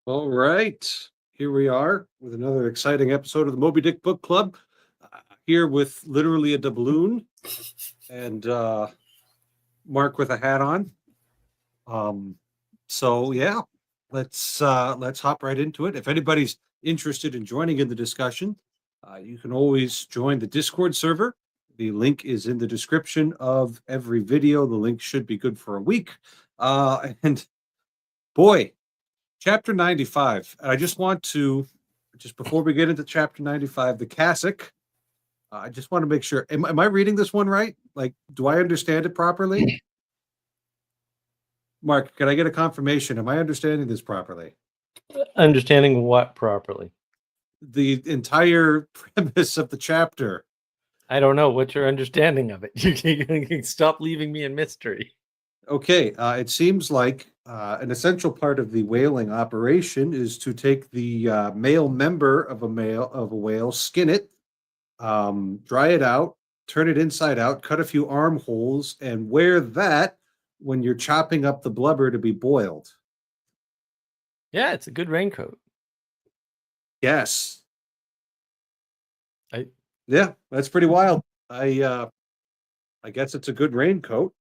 All right. Here we are with another exciting episode of the Moby Dick Book Club. Here with literally a doubloon and Mark with a hat on. Um, so yeah, let's hop right into it. If anybody's interested in joining in the discussion, you can always join the Discord server. The link is in the description of every video. The link should be good for a week. And boy, Chapter 95. I just want to, just before we get into Chapter 95, the cassock, I just want to make sure. Am I reading this one right? Like, do I understand it properly? Mark, can I get a confirmation? Am I understanding this properly? Understanding what properly? The entire premise of the chapter. I don't know what your understanding of it. You can stop leaving me in mystery. Okay, it seems like an essential part of the whaling operation is to take the male member of a whale, skin it, dry it out, turn it inside out, cut a few armholes, and wear that when you're chopping up the blubber to be boiled. Yeah, it's a good raincoat. Yes. Yeah, that's pretty wild. I guess it's a good raincoat.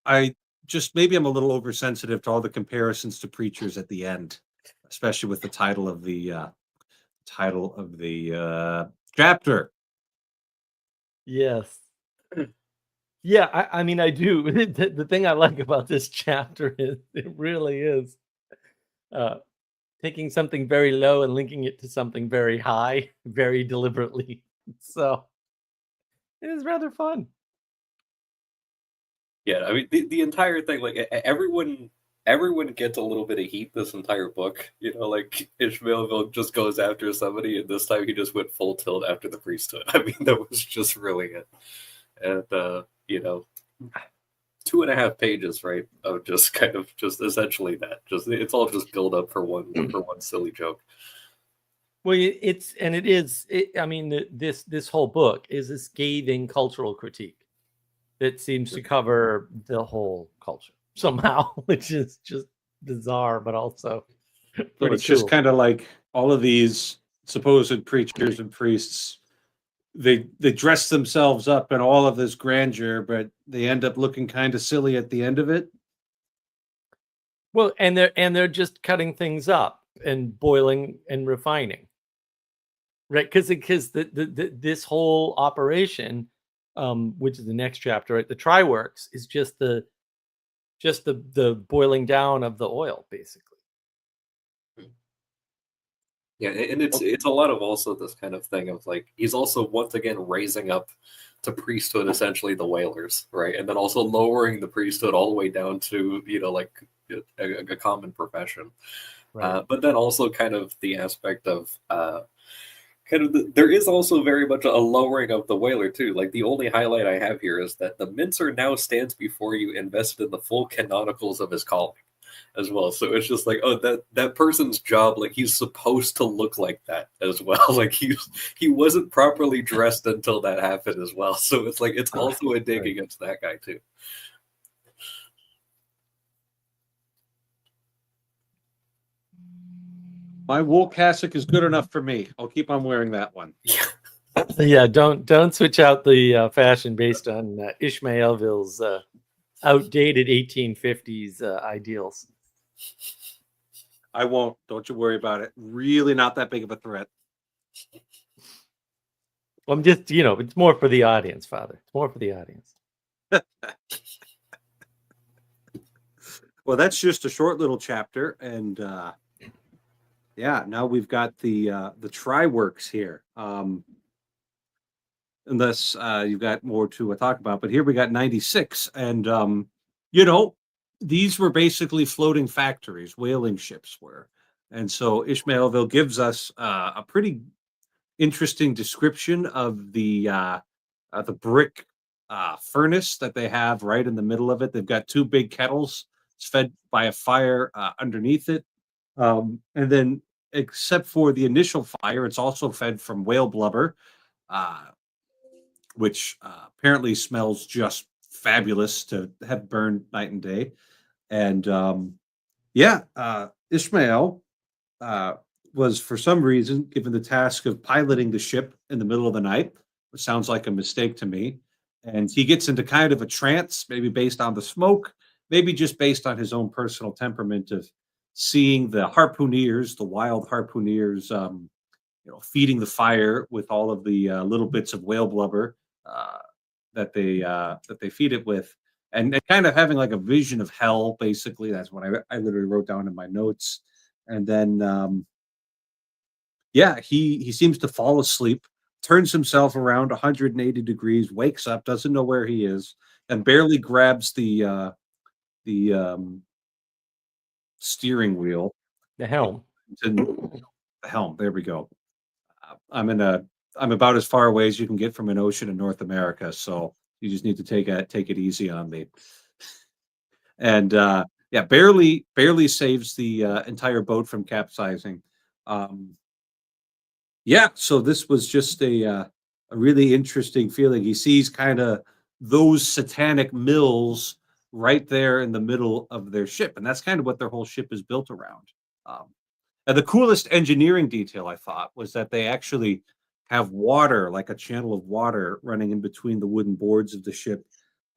I just maybe I'm a little oversensitive to all the comparisons to preachers at the end, especially with the title of the chapter. Yes. Yeah, I mean, I do. The thing I like about this chapter is it really is taking something very low and linking it to something very high, very deliberately. So it is rather fun. Yeah, I mean the entire thing, like everyone gets a little bit of heat this entire book. Like Ishmael just goes after somebody, and this time he just went full tilt after the priesthood. I mean, that was just really it. And 2.5 pages, right, of just kind of just essentially that. Just it's all just build up for one silly joke. Well, I mean, this whole book is a scathing cultural critique that seems to cover the whole culture somehow, which is just bizarre, but also pretty So it's cool. just kind of like all of these supposed preachers and priests. They dress themselves up in all of this grandeur, but they end up looking kind of silly at the end of it. Well, and they're just cutting things up and boiling and refining, right? Because this whole operation, which is the next chapter, right? The Try-Works is just the boiling down of the oil, basically. Yeah, and it's a lot of also this kind of thing of like he's also once again raising up to priesthood essentially the whalers, right? And then also lowering the priesthood all the way down to like a common profession. Right. But then also kind of the aspect of there is also very much a lowering of the whaler too. Like the only highlight I have here is that the mincer now stands before you invested in the full canonicals of his calling as well. So it's just like, oh, that person's job, like he's supposed to look like that as well. Like he wasn't properly dressed until that happened as well. So it's like it's also a dig against that guy too. My wool cassock is good enough for me. I'll keep on wearing that one. Yeah, don't switch out the fashion based on Ishmaelville's outdated 1850s ideals. I won't. Don't you worry about it. Really not that big of a threat. Well, I'm just, it's more for the audience, Father. It's more for the audience. Well, that's just a short little chapter, and yeah, now we've got the Try-Works here. Unless you've got more to talk about, but here we got 96, and these were basically floating factories, whaling ships were, and so Ishmaelville gives us a pretty interesting description of the brick furnace that they have right in the middle of it. They've got two big kettles. It's fed by a fire underneath it, and then except for the initial fire, it's also fed from whale blubber, which apparently smells just fabulous to have burned night and day. And Yeah, Ishmael was for some reason given the task of piloting the ship in the middle of the night, which sounds like a mistake to me. And he gets into kind of a trance, maybe based on the smoke, maybe just based on his own personal temperament of seeing the harpooneers, the wild harpooneers, feeding the fire with all of the little bits of whale blubber uh, that they feed it with, and kind of having like a vision of hell. Basically, that's what I literally wrote down in my notes. And then yeah, he seems to fall asleep, turns himself around 180 degrees, wakes up, doesn't know where he is, and barely grabs the steering wheel The helm. to the helm. There we go. I'm about as far away as you can get from an ocean in North America, so you just need to take it easy on me. And yeah, barely saves the entire boat from capsizing. Um, Yeah, so this was just a really interesting feeling. He sees kind of those satanic mills right there in the middle of their ship, and that's kind of what their whole ship is built around. Um, and the coolest engineering detail I thought was that they actually have water, like a channel of water, running in between the wooden boards of the ship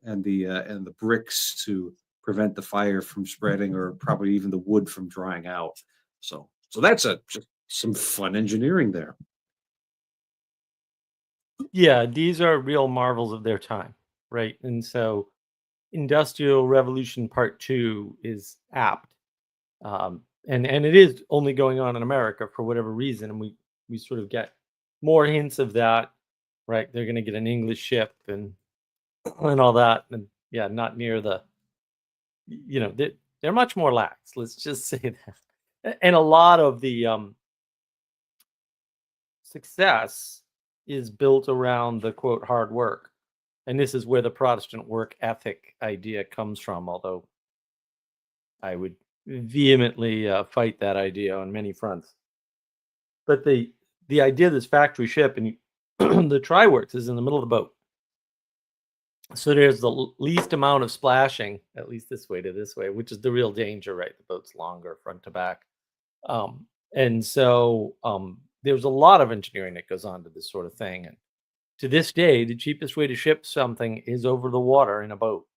and the bricks to prevent the fire from spreading, or probably even the wood from drying out. So that's just some fun engineering there. Yeah, these are real marvels of their time, right? And so Industrial Revolution Part 2 is apt. And it is only going on in America for whatever reason, and we sort of get more hints of that, right? They're going to get an English ship and all that, and yeah, not near the, they're much more lax. Let's just say that, and a lot of the success is built around the quote hard work, and this is where the Protestant work ethic idea comes from. Although I would vehemently fight that idea on many fronts. But the idea of this factory ship and the try works is in the middle of the boat. So there's the least amount of splashing, at least this way to this way, which is the real danger, right? The boat's longer front to back. And so there's a lot of engineering that goes on to this sort of thing. And to this day, the cheapest way to ship something is over the water in a boat.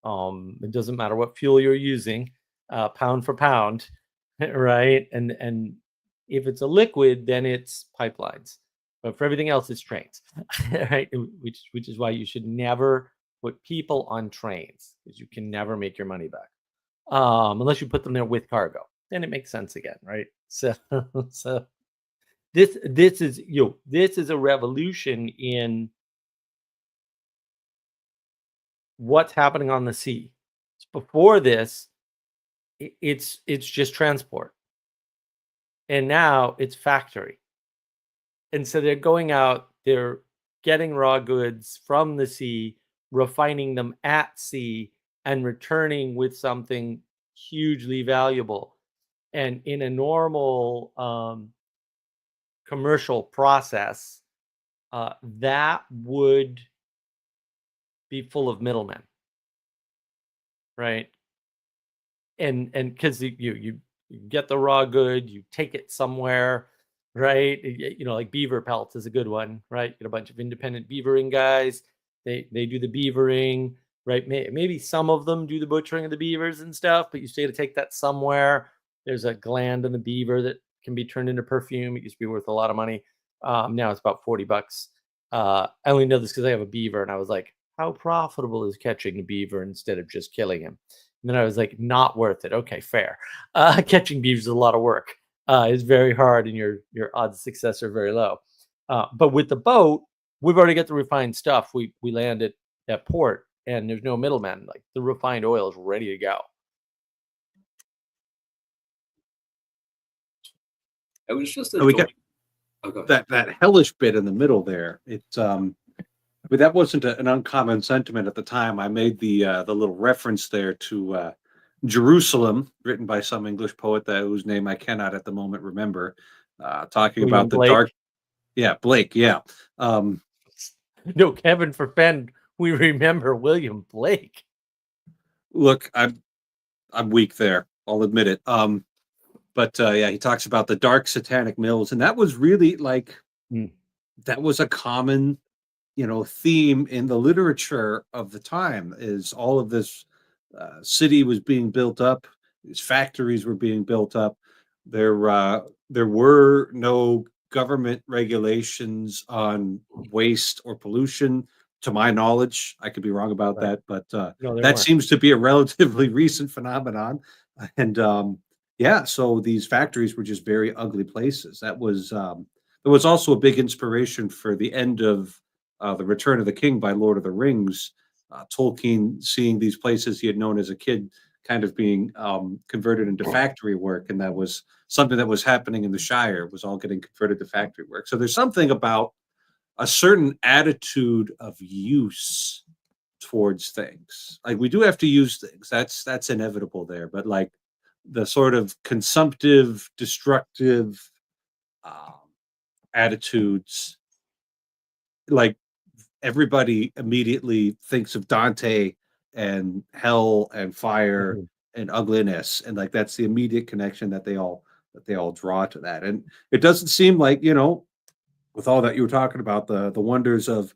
It doesn't matter what fuel you're using, pound for pound, right? And if it's a liquid, then it's pipelines. But for everything else, it's trains, right? Which is why you should never put people on trains, because you can never make your money back, unless you put them there with cargo. Then it makes sense again, right? So so this is this is a revolution in what's happening on the sea. Before this, it's just transport, and now it's factory. And so they're going out, they're getting raw goods from the sea, refining them at sea, and returning with something hugely valuable. And in a normal commercial process, that would be full of middlemen, right? And because you get the raw good, you take it somewhere, right? Like beaver pelts is a good one, right? Get a bunch of independent beavering guys. They do the beavering, right? Maybe some of them do the butchering of the beavers and stuff, but you still got to take that somewhere. There's a gland in the beaver that can be turned into perfume. It used to be worth a lot of money. Now it's about $40. I only know this because I have a beaver, and I was like, how profitable is catching a beaver instead of just killing him? And then I was like, not worth it. Okay, fair. Catching beavers is a lot of work. It's very hard, and your odds of success are very low. But with the boat, we've already got the refined stuff. We land at port, and there's no middleman. Like the refined oil is ready to go. I was just And we got Oh, go ahead. that hellish bit in the middle there. It's but that wasn't an uncommon sentiment at the time. I made the little reference there to Jerusalem, written by some English poet whose name I cannot at the moment remember, talking William about the Blake. dark. Yeah, Blake. Yeah. Um, No, Kevin forfend. We remember William Blake. Look, I'm weak there. I'll admit it. But yeah, he talks about the dark satanic mills, and that was really like Mm. that was a common, theme in the literature of the time. Is all of this city was being built up, these factories were being built up. There were no government regulations on waste or pollution, to my knowledge. I could be wrong about Right. that, but No, there that weren't. seems to be a relatively recent phenomenon. And yeah, so these factories were just very ugly places. There was also a big inspiration for the end of the Return of the King by Lord of the Rings. Tolkien seeing these places he had known as a kid kind of being converted into factory work, and that was something that was happening in the Shire. Was all getting converted to factory work. So there's something about a certain attitude of use towards things. Like we do have to use things. That's inevitable there. But like the sort of consumptive, destructive um, attitudes, like everybody immediately thinks of Dante and hell and fire Mhm. and ugliness, and like that's the immediate connection that they all draw to that. And it doesn't seem like, with all that you were talking about, the wonders of,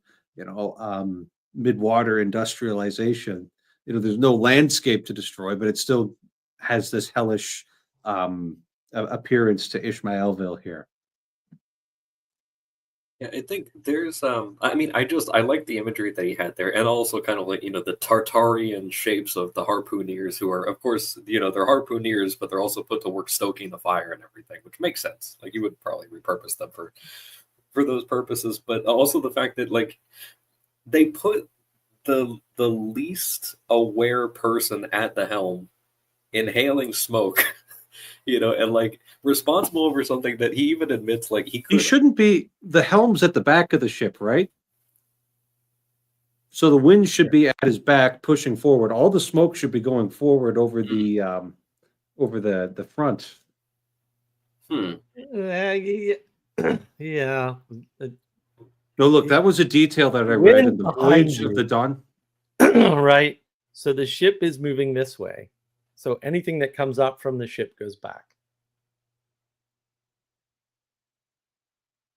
midwater industrialization. There's no landscape to destroy, but it still has this hellish appearance to Ishmaelville here. Yeah, I think there's I mean I like the imagery that he had there, and also kind of like the Tartarian shapes of the harpooneers, who are, of course, they're harpooneers, but they're also put to work stoking the fire and everything, which makes sense. Like you would probably repurpose them for those purposes, but also the fact that like they put the least aware person at the helm inhaling smoke, and like responsible over something that he even admits like he He could. shouldn't be. The helm's at the back of the ship, right? So the wind should be at his back, pushing forward. All the smoke should be going forward over the front. Hmm. Yeah. Yeah. No, look, that was a detail that I read in Wind the behind Voyage of you. the Dawn. Right. So the ship is moving this way. So anything that comes up from the ship goes back.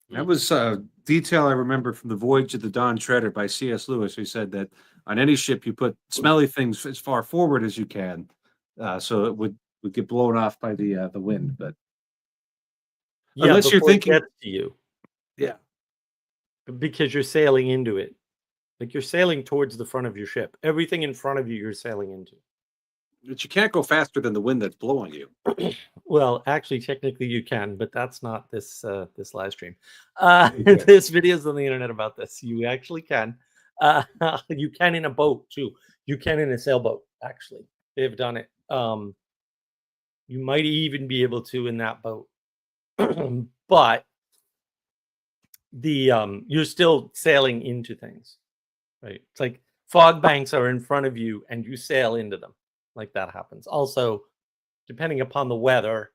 That was a detail I remember from the Voyage of the Dawn Treader by C.S. Lewis, who said that on any ship you put smelly things as far forward as you can, so it would get blown off by the wind. But Yeah, unless you're before it thinking, gets to you, yeah, because you're sailing into it. Like you're sailing towards the front of your ship. Everything in front of you, you're sailing into. but you can't go faster than the wind that's blowing you. Well, actually, technically you can, but that's not this live stream. Okay. This video's on the internet about this. You actually can. You can in a boat too. You can in a sailboat. Actually, they've done it. You might even be able to in that boat, but you're still sailing into things, right? It's like fog banks are in front of you and you sail into them. Like that happens. Also, depending upon the weather.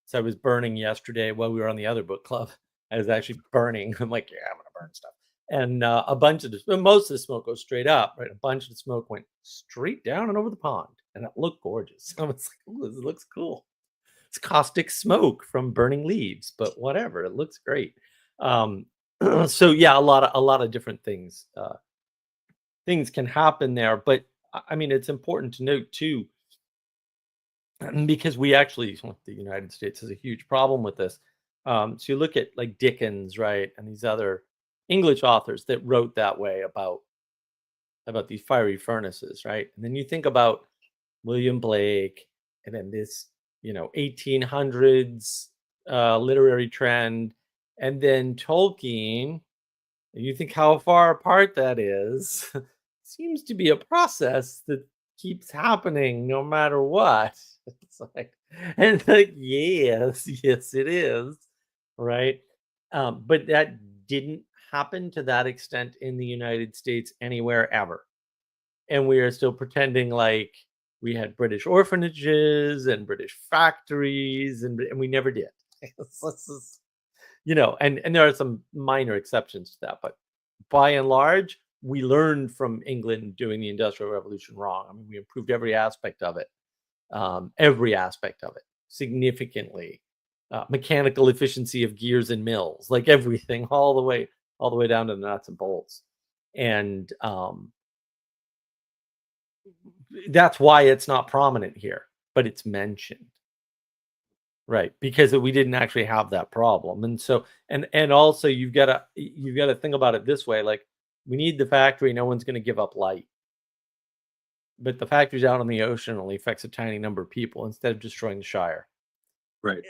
So I was burning yesterday while we were on the other book club. I was actually burning. I'm like, yeah, I'm gonna burn stuff. And a bunch of most of the smoke goes straight up, right? A bunch of the smoke went straight down and over the pond, and it looked gorgeous. I was like, ooh, this looks cool. It's caustic smoke from burning leaves, but whatever, it looks great. So yeah, a lot of different things things can happen there, but I mean, it's important to note too, because we actually, well, the United States has a huge problem with this. So you look at like Dickens, right, and these other English authors that wrote that way about these fiery furnaces, right? And then you think about William Blake, and then this, 1800s literary trend, and then Tolkien, and you think how far apart that is. Seems to be a process that keeps happening no matter what. It's like, and it's like, yes, yes, it is, right? But that didn't happen to that extent in the United States anywhere ever. And we are still pretending like we had British orphanages and British factories, and we never did. And there are some minor exceptions to that, but by and large, we learned from England doing the Industrial Revolution wrong. I mean, we improved every aspect of it, every aspect of it significantly. Mechanical efficiency of gears and mills, like everything, all the way down to the nuts and bolts. And that's why it's not prominent here, but it's mentioned. Right, because we didn't actually have that problem. And so and also you've got to think about it this way, like we need the factory, no one's going to give up light. But the factory's out on the ocean only affects a tiny number of people instead of destroying the Shire. Right.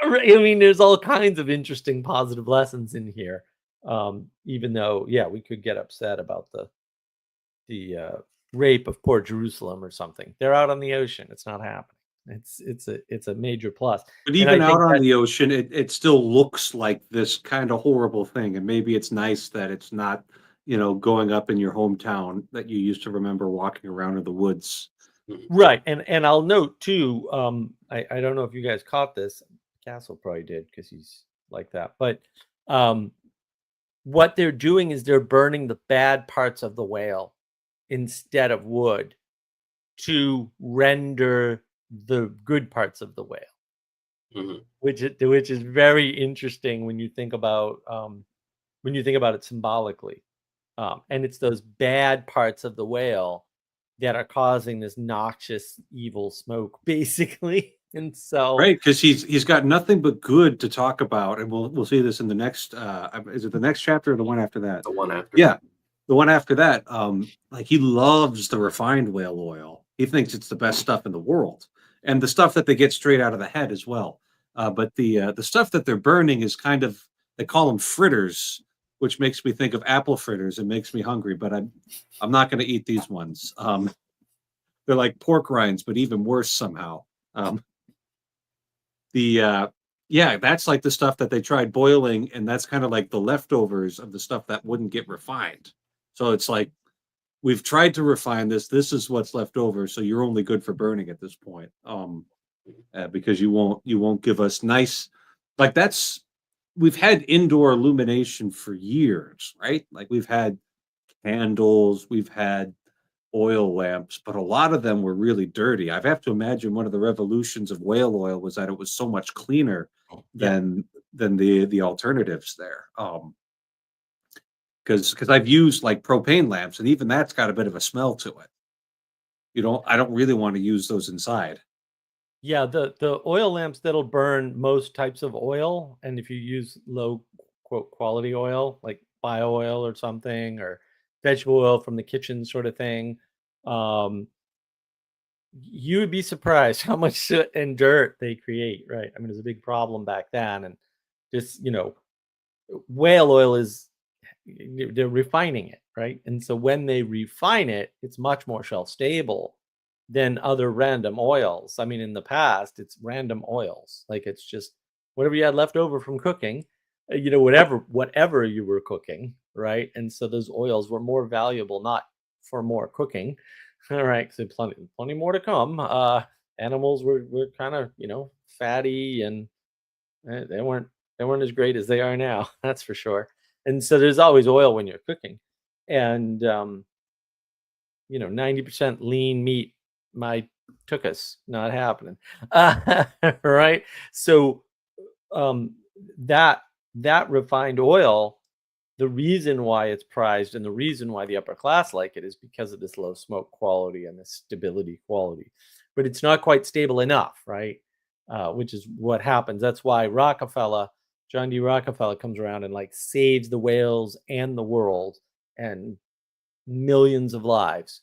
I mean, there's all kinds of interesting positive lessons in here. Even though, yeah, we could get upset about the rape of Port Jerusalem or something. They're out on the ocean. It's not happening. It's a major plus. But And I even out think on that, the ocean, it still looks like this kind of horrible thing. And maybe it's nice that it's not, going up in your hometown that you used to remember walking around in the woods. right, and I'll note too. I don't know if you guys caught this. Castle probably did because he's like that. But what they're doing is they're burning the bad parts of the whale instead of wood to render the good parts of the whale, which is very interesting when you think about it symbolically. And it's those bad parts of the whale that are causing this noxious, evil smoke, basically. And so, Right, because he's got nothing but good to talk about, and we'll see this in the next. Is it the next chapter or the one after that? The one after. Yeah, the one after that. Like he loves the refined whale oil. He thinks it's the best stuff in the world, and the stuff that they get straight out of the head as well. But the stuff that they're burning is kind of, they call them fritters, which makes me think of apple fritters and makes me hungry. But I'm not going to eat these ones. They're like pork rinds, but even worse somehow. That's like the stuff that they tried boiling, and that's kind of like the leftovers of the stuff that wouldn't get refined. So it's like, we've tried to refine this. This is what's left over. So you're only good for burning at this point, because you won't give us nice, like we've had indoor illumination for years, right? Like we've had candles, we've had oil lamps, but a lot of them were really dirty. I have to imagine one of the revolutions of whale oil was that it was so much cleaner than the alternatives there. Because I've used like propane lamps, and even that's got a bit of a smell to it. I don't really want to use those inside. yeah, the oil lamps that'll burn most types of oil, and if you use low quote quality oil like bio oil or something, or vegetable oil from the kitchen sort of thing, you would be surprised how much soot and dirt they create, right? I mean, it was a big problem back then. And just, whale oil they're refining it, right? And so when they refine it, it's much more shelf stable than other random oils. I mean, in the past, it's random oils. Like it's just whatever you had left over from cooking, whatever you were cooking, right? And so those oils were more valuable, not for more cooking. All right, so plenty more to come. Animals were kind of fatty, and they weren't as great as they are now. That's for sure. And so there's always oil when you're cooking, and 90% lean meat might took us not happening, right? So that refined oil, the reason why it's prized and the reason why the upper class like it is because of this low smoke quality and this stability quality. But it's not quite stable enough, right? Which is what happens. That's why John D. Rockefeller comes around and like saves the whales and the world and millions of lives.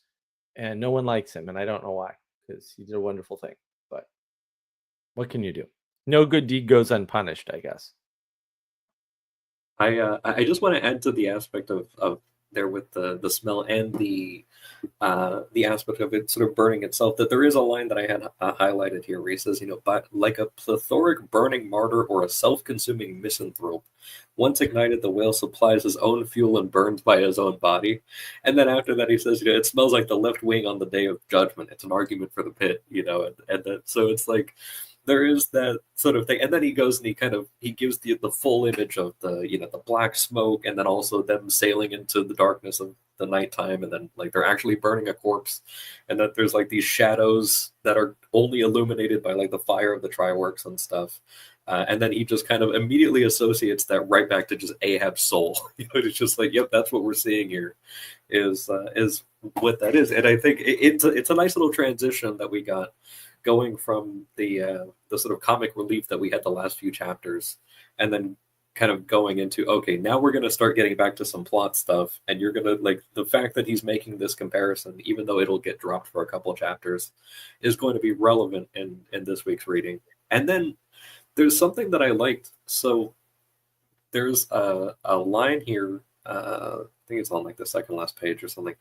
And no one likes him. And I don't know why, because he did a wonderful thing. But what can you do? No good deed goes unpunished, I guess. I just want to add to the aspect of there with the smell and the aspect of it sort of burning itself, that there is a line that I had highlighted here where he says, but like a plethoric burning martyr or a self-consuming misanthrope, once ignited, the whale supplies his own fuel and burns by his own body. And then after that, he says, it smells like the left wing on the day of judgment. It's an argument for the pit, and that, so it's like, there is that sort of thing. And then he goes and he gives the full image of the black smoke, and then also them sailing into the darkness of the nighttime, and then like they're actually burning a corpse, and that there's like these shadows that are only illuminated by like the fire of the Triworks and stuff. And then he just kind of immediately associates that right back to just Ahab's soul. It's just like, yep, that's what we're seeing here, is what that is. And I think it's a nice little transition that we got going from the sort of comic relief that we had the last few chapters, and then kind of going into, okay, now we're going to start getting back to some plot stuff, and you're going to like the fact that he's making this comparison, even though it'll get dropped for a couple of chapters, is going to be relevant in this week's reading. And then there's something that I liked. So there's a line here, I think it's on like the second last page or something,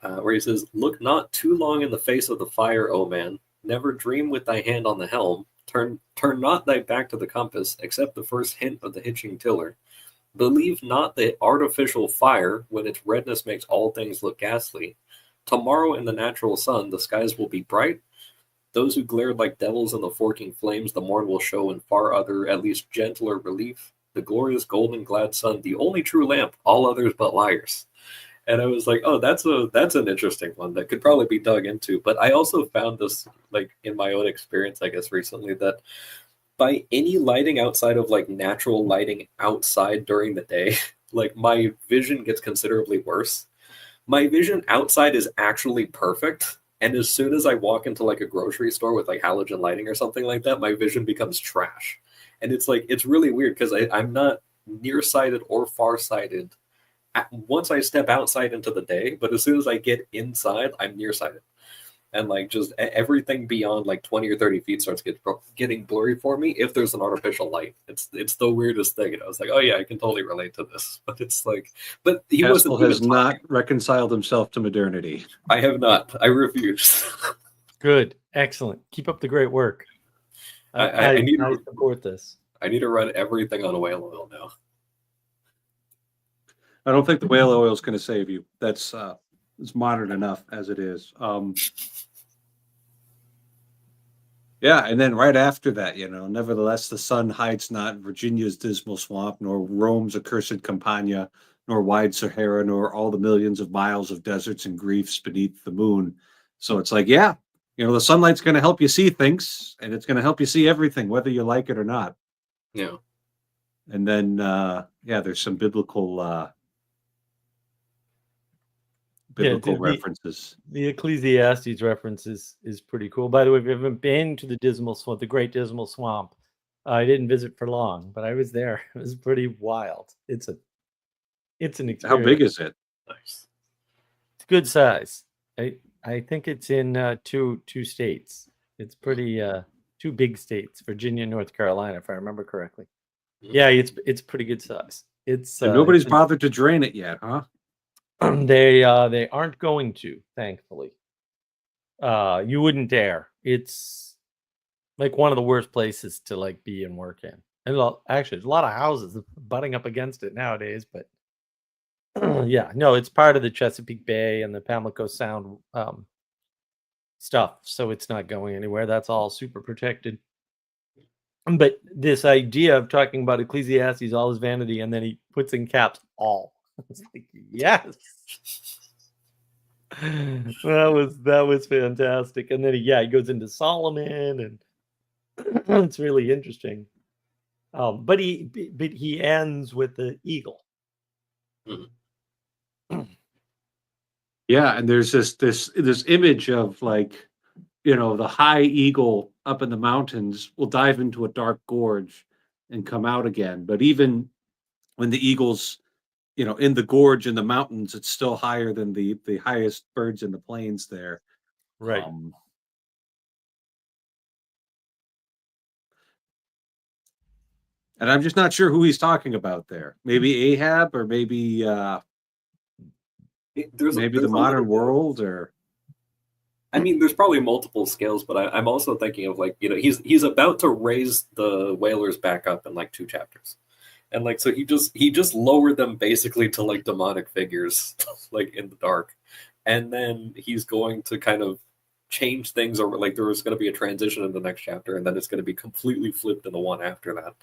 where he says, "Look not too long in the face of the fire, O man. Never dream with thy hand on the helm. Turn not thy back to the compass, except the first hint of the hitching tiller. Believe not the artificial fire, when its redness makes all things look ghastly. Tomorrow in the natural sun, the skies will be bright. Those who glared like devils in the forking flames, the morn will show in far other, at least gentler relief. The glorious golden glad sun, the only true lamp, all others but liars." And I was like, oh, that's an interesting one that could probably be dug into. But I also found this, like, in my own experience, I guess, recently, that by any lighting outside of, like, natural lighting outside during the day, like, my vision gets considerably worse. My vision outside is actually perfect. And as soon as I walk into, like, a grocery store with, like, halogen lighting or something like that, my vision becomes trash. And it's, like, it's really weird because I'm not nearsighted or farsighted once I step outside into the day, but as soon as I get inside, I'm nearsighted. And like just everything beyond like 20 or 30 feet starts getting blurry for me if there's an artificial light. It's the weirdest thing. And I was like, oh yeah, I can totally relate to this. But it's like, but he Haskell wasn't has not reconciled himself to modernity. I have not. I refuse. Good. Excellent. Keep up the great work. I need I to support this. I need to run everything on whale oil now. I don't think the whale oil is going to save you. That's it's modern enough as it is. Yeah, and then right after that, nevertheless, the sun hides not Virginia's dismal swamp, nor Rome's accursed Campania, nor wide Sahara, nor all the millions of miles of deserts and griefs beneath the moon. So it's like, yeah, the sunlight's going to help you see things, and it's going to help you see everything, whether you like it or not. Yeah. And then, there's some biblical references. The Ecclesiastes reference is pretty cool. By the way, if you haven't been to the Dismal Swamp, the Great Dismal Swamp, I didn't visit for long, but I was there. It was pretty wild. It's an experience. How big is it? Nice. It's good size. I think it's in two states. It's pretty two big states, Virginia and North Carolina, if I remember correctly. Yeah, it's pretty good size. It's and nobody's bothered to drain it yet, huh? They aren't going to, thankfully. You wouldn't dare. It's like one of the worst places to like be and work in. And actually, there's a lot of houses butting up against it nowadays. But yeah, no, it's part of the Chesapeake Bay and the Pamlico Sound stuff, so it's not going anywhere. That's all super protected. But this idea of talking about Ecclesiastes, all his vanity, and then he puts in caps all. It's like, yes. That was fantastic. And then he goes into Solomon, and it's really interesting. But he ends with the eagle. Yeah, and there's this image of like, the high eagle up in the mountains will dive into a dark gorge and come out again. But even when the eagle's in the gorge in the mountains, it's still higher than the highest birds in the plains there. Right. And I'm just not sure who he's talking about there. Maybe Ahab, or maybe the modern world, or I mean, there's probably multiple scales, but I'm also thinking of like, he's about to raise the whalers back up in like 2 chapters. And like, so he just lowered them basically to like demonic figures, like in the dark. And then he's going to kind of change things over. Like there was going to be a transition in the next chapter, and then it's going to be completely flipped in the one after that.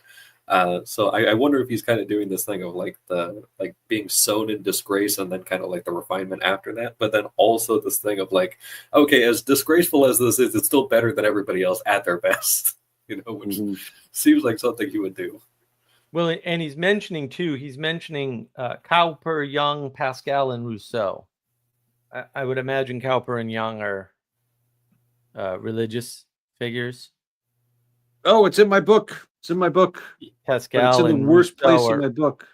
So I wonder if he's kind of doing this thing of like being sown in disgrace and then kind of like the refinement after that, but then also this thing of like, okay, as disgraceful as this is, it's still better than everybody else at their best, which seems like something he would do. Well, and he's mentioning Cowper, Young, Pascal, and Rousseau. I would imagine Cowper and Young are religious figures. Oh, it's in my book. It's in my book. Pascal But it's in the and worst place Rousseau in my book.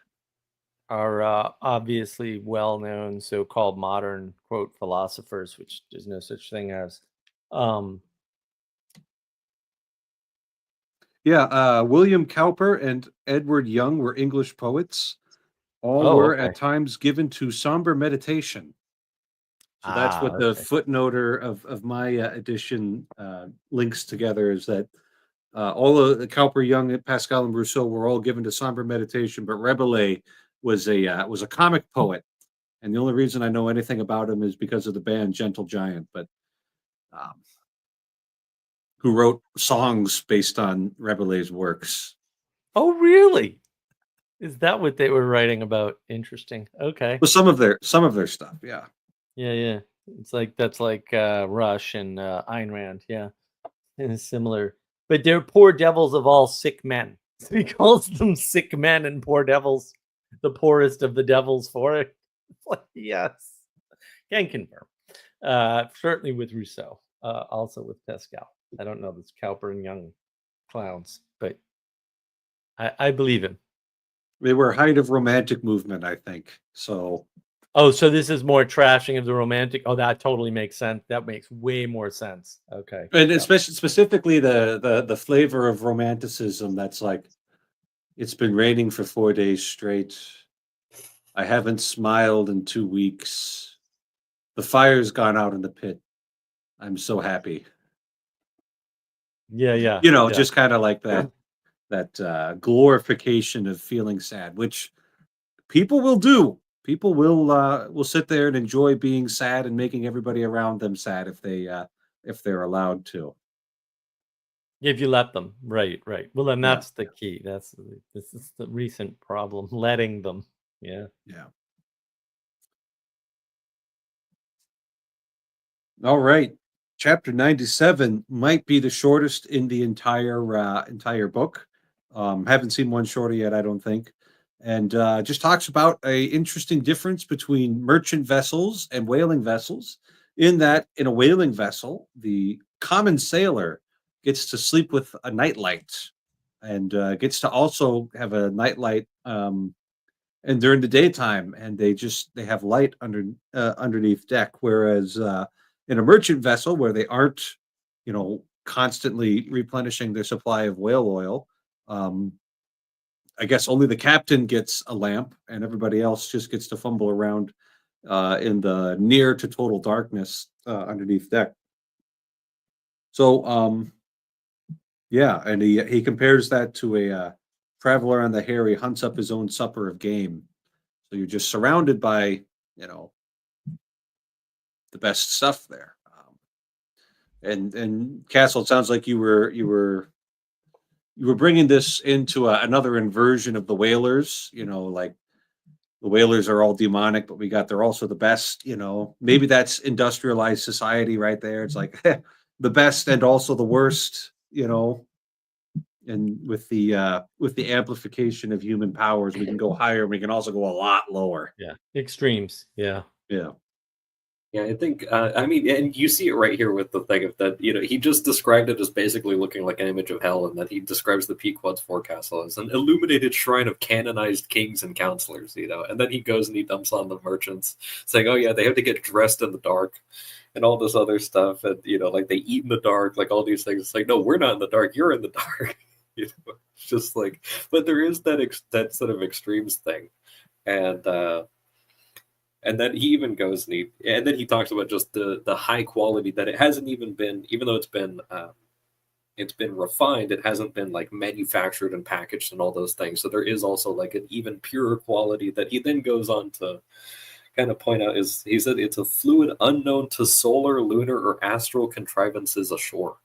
are obviously well-known so-called modern quote philosophers, which there's no such thing as. William Cowper and Edward Young were English poets. All were at times given to somber meditation. So that's what the footnoter of my edition links together, is that all of the Cowper, Young, Pascal, and Rousseau were all given to somber meditation, but Rabelais was a comic poet, and the only reason I know anything about him is because of the band Gentle Giant, but who wrote songs based on Rabelais' works. Oh, really? Is that what they were writing about? Interesting. Okay. Well, some of their stuff, yeah. Yeah. That's like Rush and Ayn Rand, yeah. And similar. But they're poor devils of all sick men. So he calls them sick men and poor devils, the poorest of the devils for it. Yes. Can confirm. Certainly with Rousseau, also with Pascal. I don't know this Cowper and Young clowns, but I believe him. They were height of romantic movement, I think. So. Oh, so this is more trashing of the romantic. Oh, that totally makes sense. That makes way more sense. Okay. And especially specifically the flavor of romanticism that's like, it's been raining for 4 days straight. I haven't smiled in 2 weeks. The fire's gone out in the pit. I'm so happy. Yeah. Just kind of like that glorification of feeling sad, which people will do. People will sit there and enjoy being sad and making everybody around them sad if they're allowed to. If you let them, right. Well, then that's the key. This is the recent problem, letting them. Yeah. All right, chapter 97 might be the shortest in the entire book. Haven't seen one shorter yet, I don't think. And just talks about a interesting difference between merchant vessels and whaling vessels, in that in a whaling vessel, the common sailor gets to sleep with a nightlight and gets to also have a nightlight and during the daytime, and they have light underneath deck, whereas in a merchant vessel where they aren't constantly replenishing their supply of whale oil, I guess only the captain gets a lamp, and everybody else just gets to fumble around in the near to total darkness underneath deck. So, and he compares that to a traveler on the Harry hunts up his own supper of game. So you're just surrounded by, the best stuff there. And Castle, it sounds like you were bringing this into another inversion of the whalers. Like the whalers are all demonic, but they're also the best. Maybe that's industrialized society right there. It's like the best and also the worst. And with the amplification of human powers, we can go higher. We can also go a lot lower. Yeah, extremes. Yeah. I think, and you see it right here with the thing of that, he just described it as basically looking like an image of hell, and that he describes the Pequod's forecastle as an illuminated shrine of canonized kings and counselors, and then he goes and he dumps on the merchants, saying, oh yeah, they have to get dressed in the dark and all this other stuff, and, like they eat in the dark, like all these things. It's like, no, we're not in the dark, you're in the dark. It's just like, but there is that sort of extremes thing. And then he even goes and then he talks about just the high quality that it hasn't even been, even though it's been refined, it hasn't been like manufactured and packaged and all those things. So there is also like an even purer quality that he then goes on to kind of point out is he said it's a fluid unknown to solar, lunar, or astral contrivances ashore.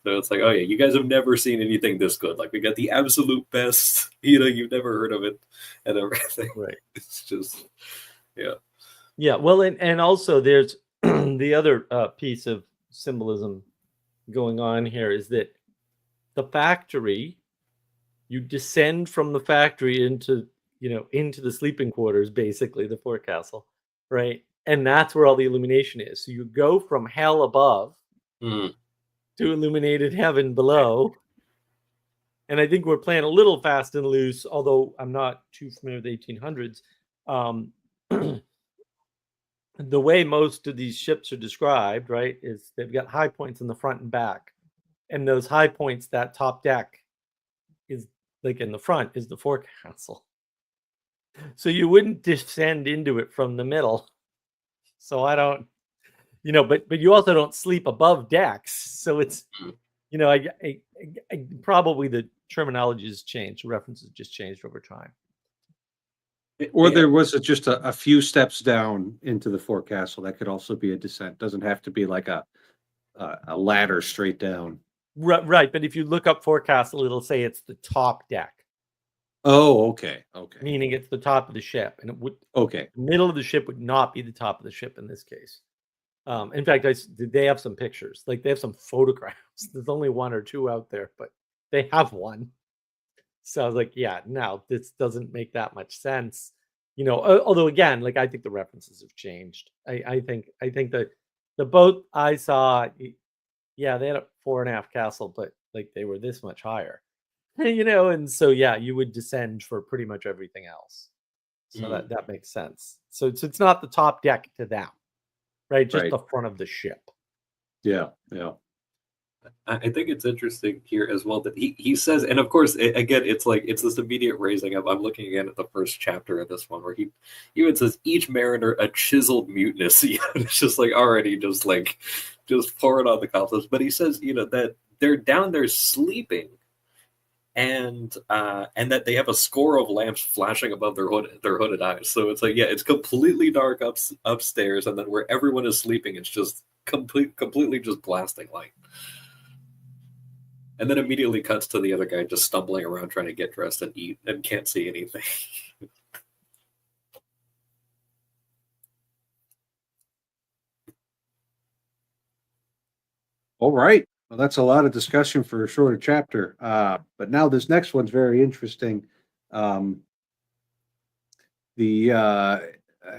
So it's like, oh yeah, you guys have never seen anything this good. Like we got the absolute best, you've never heard of it and everything. Right. It's just, yeah. Yeah. Well, and also there's the other piece of symbolism going on here is that the factory, you descend from the factory into the sleeping quarters, basically the forecastle, right? And that's where all the illumination is. So you go from hell above Mm. to illuminated heaven below. And I think we're playing a little fast and loose, although I'm not too familiar with the 1800s. The way most of these ships are described, right, is they've got high points in the front and back. And those high points, that top deck is like in the front is the forecastle. So you wouldn't descend into it from the middle. So I don't, but you also don't sleep above decks. So it's, I probably the terminology has changed, references just changed over time. Or there was just a few steps down into the forecastle. That could also be a descent. Doesn't have to be like a ladder straight down. Right. But if you look up forecastle, it'll say it's the top deck. Oh, okay. Meaning it's the top of the ship, and it would Okay. the middle of the ship would not be the top of the ship in this case. In fact, they have some pictures, like they have some photographs. There's only one or two out there, but they have one. So I was like, yeah, no, this doesn't make that much sense. Although again, like I think the references have changed. I think the boat I saw, yeah, they had a 4.5 castle, but like they were this much higher. And so yeah, you would descend for pretty much everything else. So that makes sense. So it's not the top deck to them, right? Just the front of the ship. Yeah. I think it's interesting here as well that he says, and of course, again, it's like it's this immediate raising up. I'm looking again at the first chapter of this one where he even says each mariner a chiseled mutinous. It's just like already just pouring on the confidence. But he says, that they're down there sleeping. And that they have a score of lamps flashing above their hooded eyes. So it's like, yeah, it's completely dark upstairs, and then where everyone is sleeping, it's just completely just blasting light. And then immediately cuts to the other guy just stumbling around trying to get dressed and eat and can't see anything. All right. Well, that's a lot of discussion for a shorter chapter. But now this next one's very interesting. The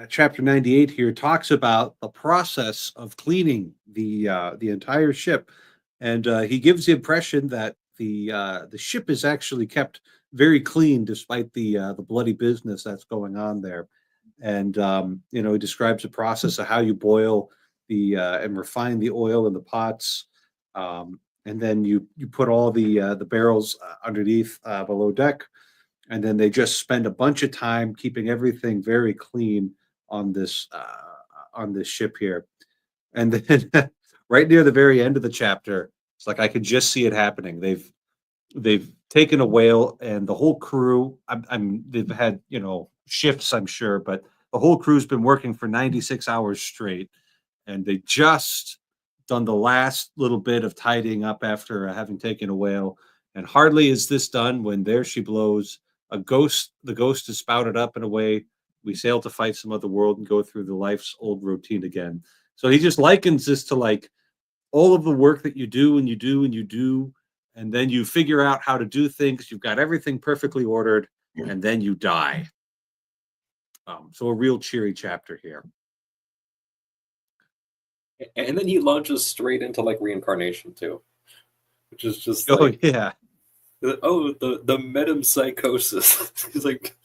chapter 98 here talks about the process of cleaning the entire ship, and he gives the impression that the ship is actually kept very clean despite the bloody business that's going on there. And he describes the process of how you boil and refine the oil in the pots. And then you put all the barrels underneath below deck, and then they just spend a bunch of time keeping everything very clean on this ship here. And then right near the very end of the chapter, it's like I could just see it happening. They've taken a whale, and the whole crew. They've had shifts, I'm sure, but the whole crew's been working for 96 hours straight, and they just done the last little bit of tidying up after having taken a whale. And hardly is this done when there she blows. The ghost is spouted up and away. We sail to fight some other world and go through the life's old routine again. So he just likens this to like all of the work that you do and you do and you do, and then you figure out how to do things. You've got everything perfectly ordered, and then you die. So a real cheery chapter here. And then he launches straight into like reincarnation too, which is just like, the metempsychosis. He's like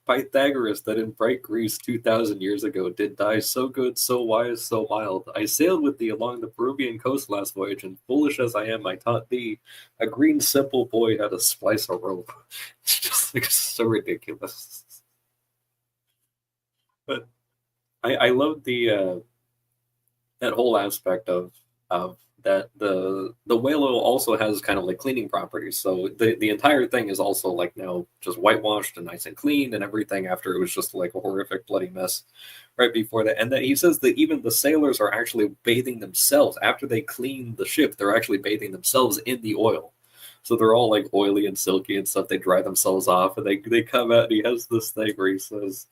Pythagoras that in bright Greece 2,000 years ago did die so good, so wise, so mild. I sailed with thee along the Peruvian coast last voyage, and foolish as I am, I taught thee a green simple boy how to splice a rope. It's just like so ridiculous. But I love the that whole aspect of that the whale oil also has kind of like cleaning properties. So the entire thing is also like now just whitewashed and nice and clean and everything after it was just like a horrific bloody mess right before that. And then he says that even the sailors are actually bathing themselves after they clean the ship. They're actually bathing themselves in the oil. So they're all like oily and silky and stuff. They dry themselves off and they come out and he has this thing where he says,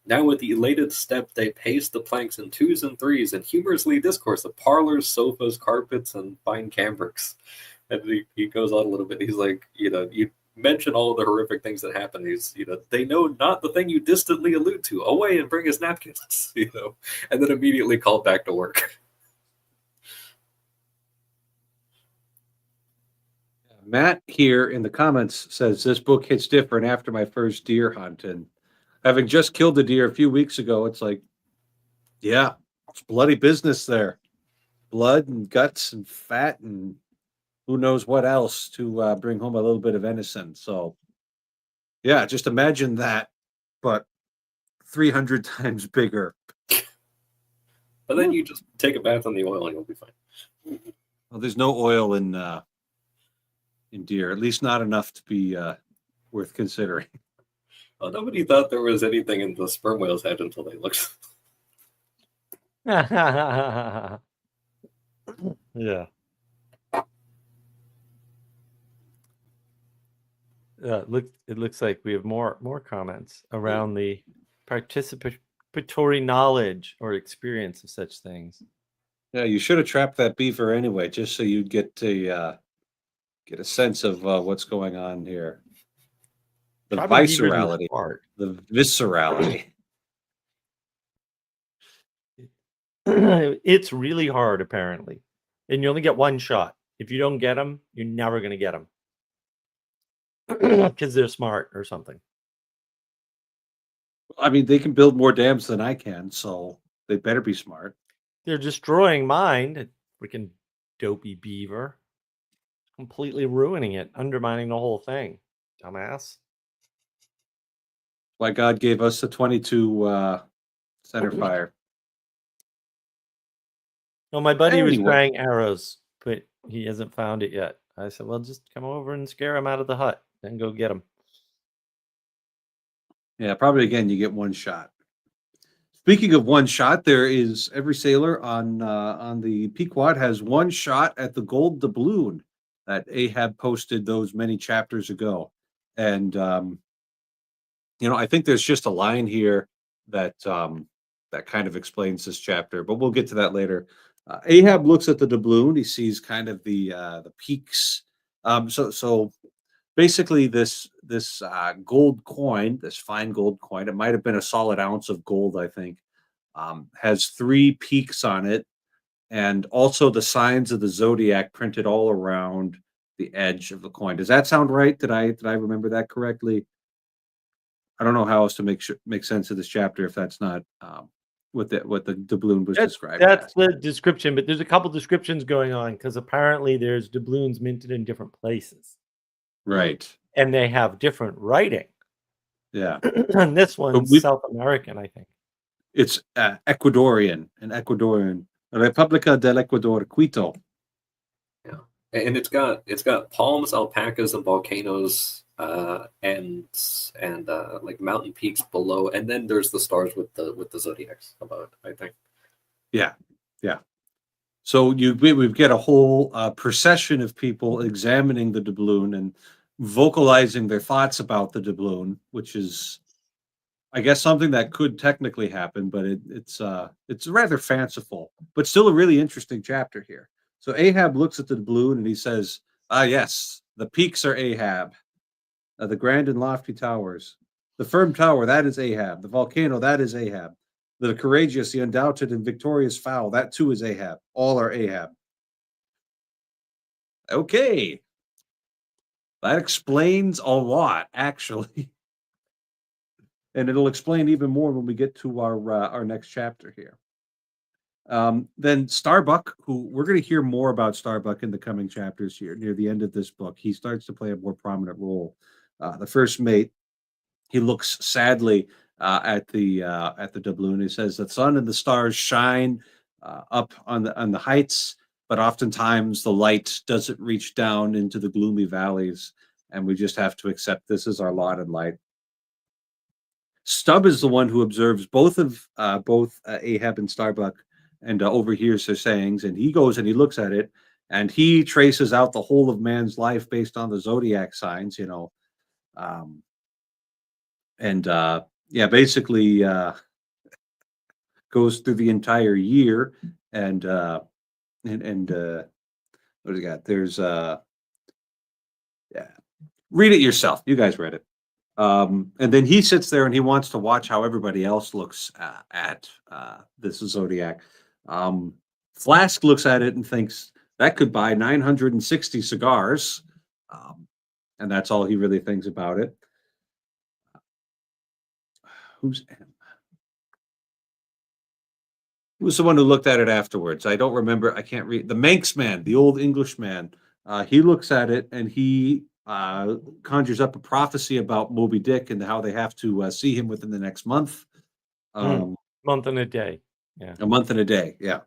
now with the elated step, they pace the planks in twos and threes and humorously discourse of parlors, sofas, carpets, and fine cambrics. And he goes on a little bit. He's like, you mention all of the horrific things that happen. He's, they know not the thing you distantly allude to. Away and bring us napkins, and then immediately called back to work. Matt here in the comments says this book hits different after my first deer hunt, and having just killed a deer a few weeks ago, it's like, yeah, it's bloody business there. Blood and guts and fat and who knows what else to bring home a little bit of venison. So, yeah, just imagine that, but 300 times bigger. But then you just take a bath in the oil and you'll be fine. Well, there's no oil in deer, at least not enough to be worth considering. Well, nobody thought there was anything in the sperm whale's head until they looked. Yeah. It looks like we have more comments around the participatory knowledge or experience of such things. Yeah, you should have trapped that beaver anyway, just so you'd get a sense of what's going on here. The Probably beavers are viscerality, smart. the viscerality. It's really hard, apparently, and you only get one shot. If you don't get them, you're never going to get them because they're smart or something. I mean, they can build more dams than I can, so they better be smart. They're destroying mine. Freaking dopey beaver, completely ruining it, undermining the whole thing. Dumbass. Why God gave us the 22 center fire. No, my buddy was Anyway. trying arrows, but he hasn't found it yet. I said, well, just come over and scare him out of the hut, then go get him. Yeah, probably again you get one shot. Speaking of one shot, there is every sailor on the Pequod has one shot at the gold doubloon that Ahab posted those many chapters ago, and I think there's just a line here that that kind of explains this chapter, but we'll get to that later. Ahab looks at the doubloon. He sees kind of the peaks. So basically, this gold coin, this fine gold coin, it might have been a solid ounce of gold, I think, has 3 peaks on it, and also the signs of the zodiac printed all around the edge of the coin. Does that sound right? Did I remember that correctly? I don't know how else to make sense of this chapter if that's not what the doubloon was described. That's the description, but there's a couple descriptions going on because apparently there's doubloons minted in different places. Right. And they have different writing. Yeah. And this one's South American, I think. It's Ecuadorian, República del Ecuador, Quito. Yeah, and it's got palms, alpacas, and volcanoes, and like mountain peaks below, and then there's the stars with the zodiacs above it, I think. Yeah. So we get a whole procession of people examining the doubloon and vocalizing their thoughts about the doubloon, which is, I guess, something that could technically happen, but it's rather fanciful, but still a really interesting chapter here. So Ahab looks at the doubloon and he says, yes, the peaks are Ahab, the grand and lofty towers, the firm tower, that is Ahab, the volcano, that is Ahab, the courageous, the undoubted, and victorious fowl, that too is Ahab. All are Ahab. Okay. That explains a lot, actually. And it'll explain even more when we get to our next chapter here. Then Starbuck, who we're going to hear more about Starbuck in the coming chapters here near the end of this book. He starts to play a more prominent role. The first mate, he looks sadly at the doubloon. He says the sun and the stars shine up on the heights. but oftentimes the light doesn't reach down into the gloomy valleys, and we just have to accept this is our lot in life. Stubb is the one who observes both Ahab and Starbuck, and overhears their sayings. And he goes and he looks at it, and he traces out the whole of man's life based on the zodiac signs. Um, and yeah, basically goes through the entire year, and what do you got? There's yeah, read it yourself. You guys read it. And then he sits there and he wants to watch how everybody else looks at this zodiac. Flask looks at it and thinks that could buy 960 cigars, and that's all he really thinks about it. Who's M? Who was the one who looked at it afterwards? I don't remember. I can't read. The Manx man, the old English man. He looks at it and he conjures up a prophecy about Moby Dick and how they have to see him within the next month. Month and a day. Yeah. A month and a day. Yeah.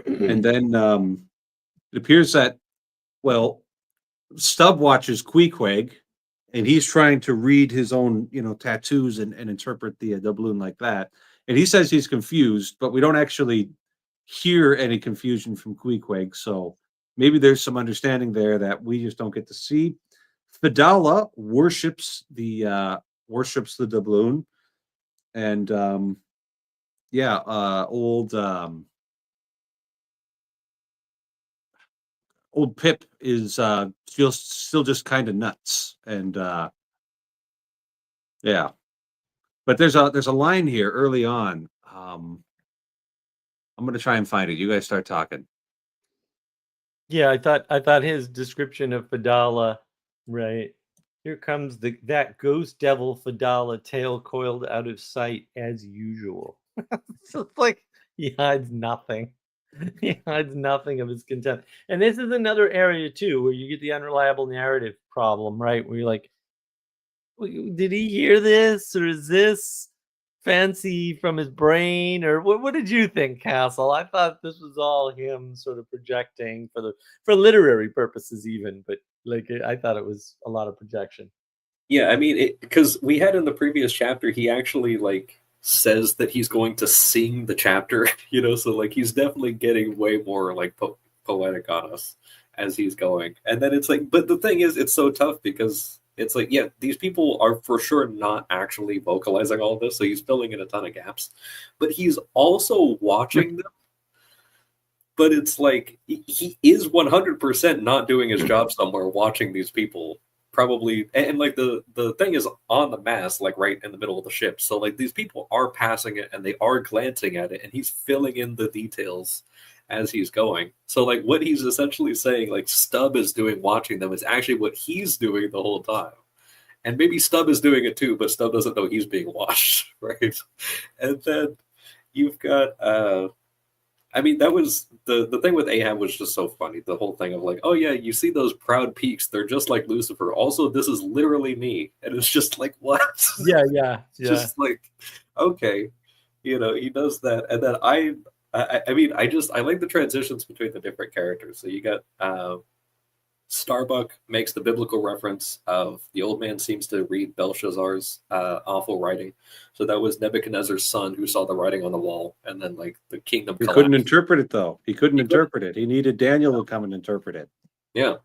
And then it appears that, well, Stubb watches Queequeg, and he's trying to read his own, tattoos and interpret the doubloon like that. And he says he's confused, but we don't actually hear any confusion from Queequeg. So maybe there's some understanding there that we just don't get to see. Fidala worships the doubloon, and old Pip is still just kind of nuts, and yeah. But there's a line here early on. I'm going to try and find it. You guys start talking. Yeah, I thought his description of Fidala, right? Here comes that ghost devil Fidala, tail coiled out of sight as usual. So it's like he hides nothing. He hides nothing of his contempt. And this is another area too where you get the unreliable narrative problem, right? Where you're like, did he hear this, or is this fancy from his brain, or what did you think, Castle? I thought this was all him sort of projecting for literary purposes even, but like I thought it was a lot of projection. Yeah, I mean, because we had in the previous chapter, he actually like says that he's going to sing the chapter, so like he's definitely getting way more like poetic on us as he's going. And then it's like, but the thing is, it's so tough because it's like, yeah, these people are for sure not actually vocalizing all this, so he's filling in a ton of gaps, but he's also watching them. But it's like he is 100% not doing his job somewhere, watching these people probably, and like the thing is on the mast, like right in the middle of the ship. So like these people are passing it and they are glancing at it, and he's filling in the details as he's going. So like what he's essentially saying, like Stubb is doing watching them, is actually what he's doing the whole time. And maybe Stubb is doing it too, but Stubb doesn't know he's being watched, right? And then you've got I mean, that was the thing with Ahab was just so funny. The whole thing of like, oh yeah, you see those proud peaks? They're just like Lucifer. Also, this is literally me, and it's just like what? Yeah. Just like, okay, he does that, and then I mean, I like the transitions between the different characters. So you got Starbuck makes the biblical reference of the old man seems to read Belshazzar's awful writing. So that was Nebuchadnezzar's son who saw the writing on the wall, and then like the kingdom He collapsed. couldn't interpret it though. He couldn't interpret it. He needed Daniel to come and interpret it. Yeah,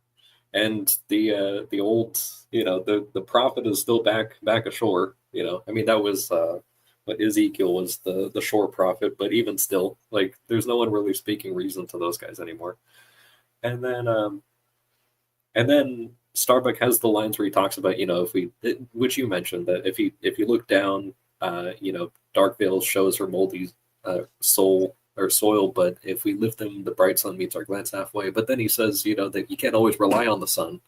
and the old the prophet is still back ashore. I mean that was but Ezekiel was the shore prophet, but even still, like there's no one really speaking reason to those guys anymore. And then Starbuck has the lines where he talks about, which you mentioned, that if you look down, Dark Veil shows her moldy soul or soil, but if we lift them, the bright sun meets our glance halfway. But then he says, that you can't always rely on the sun,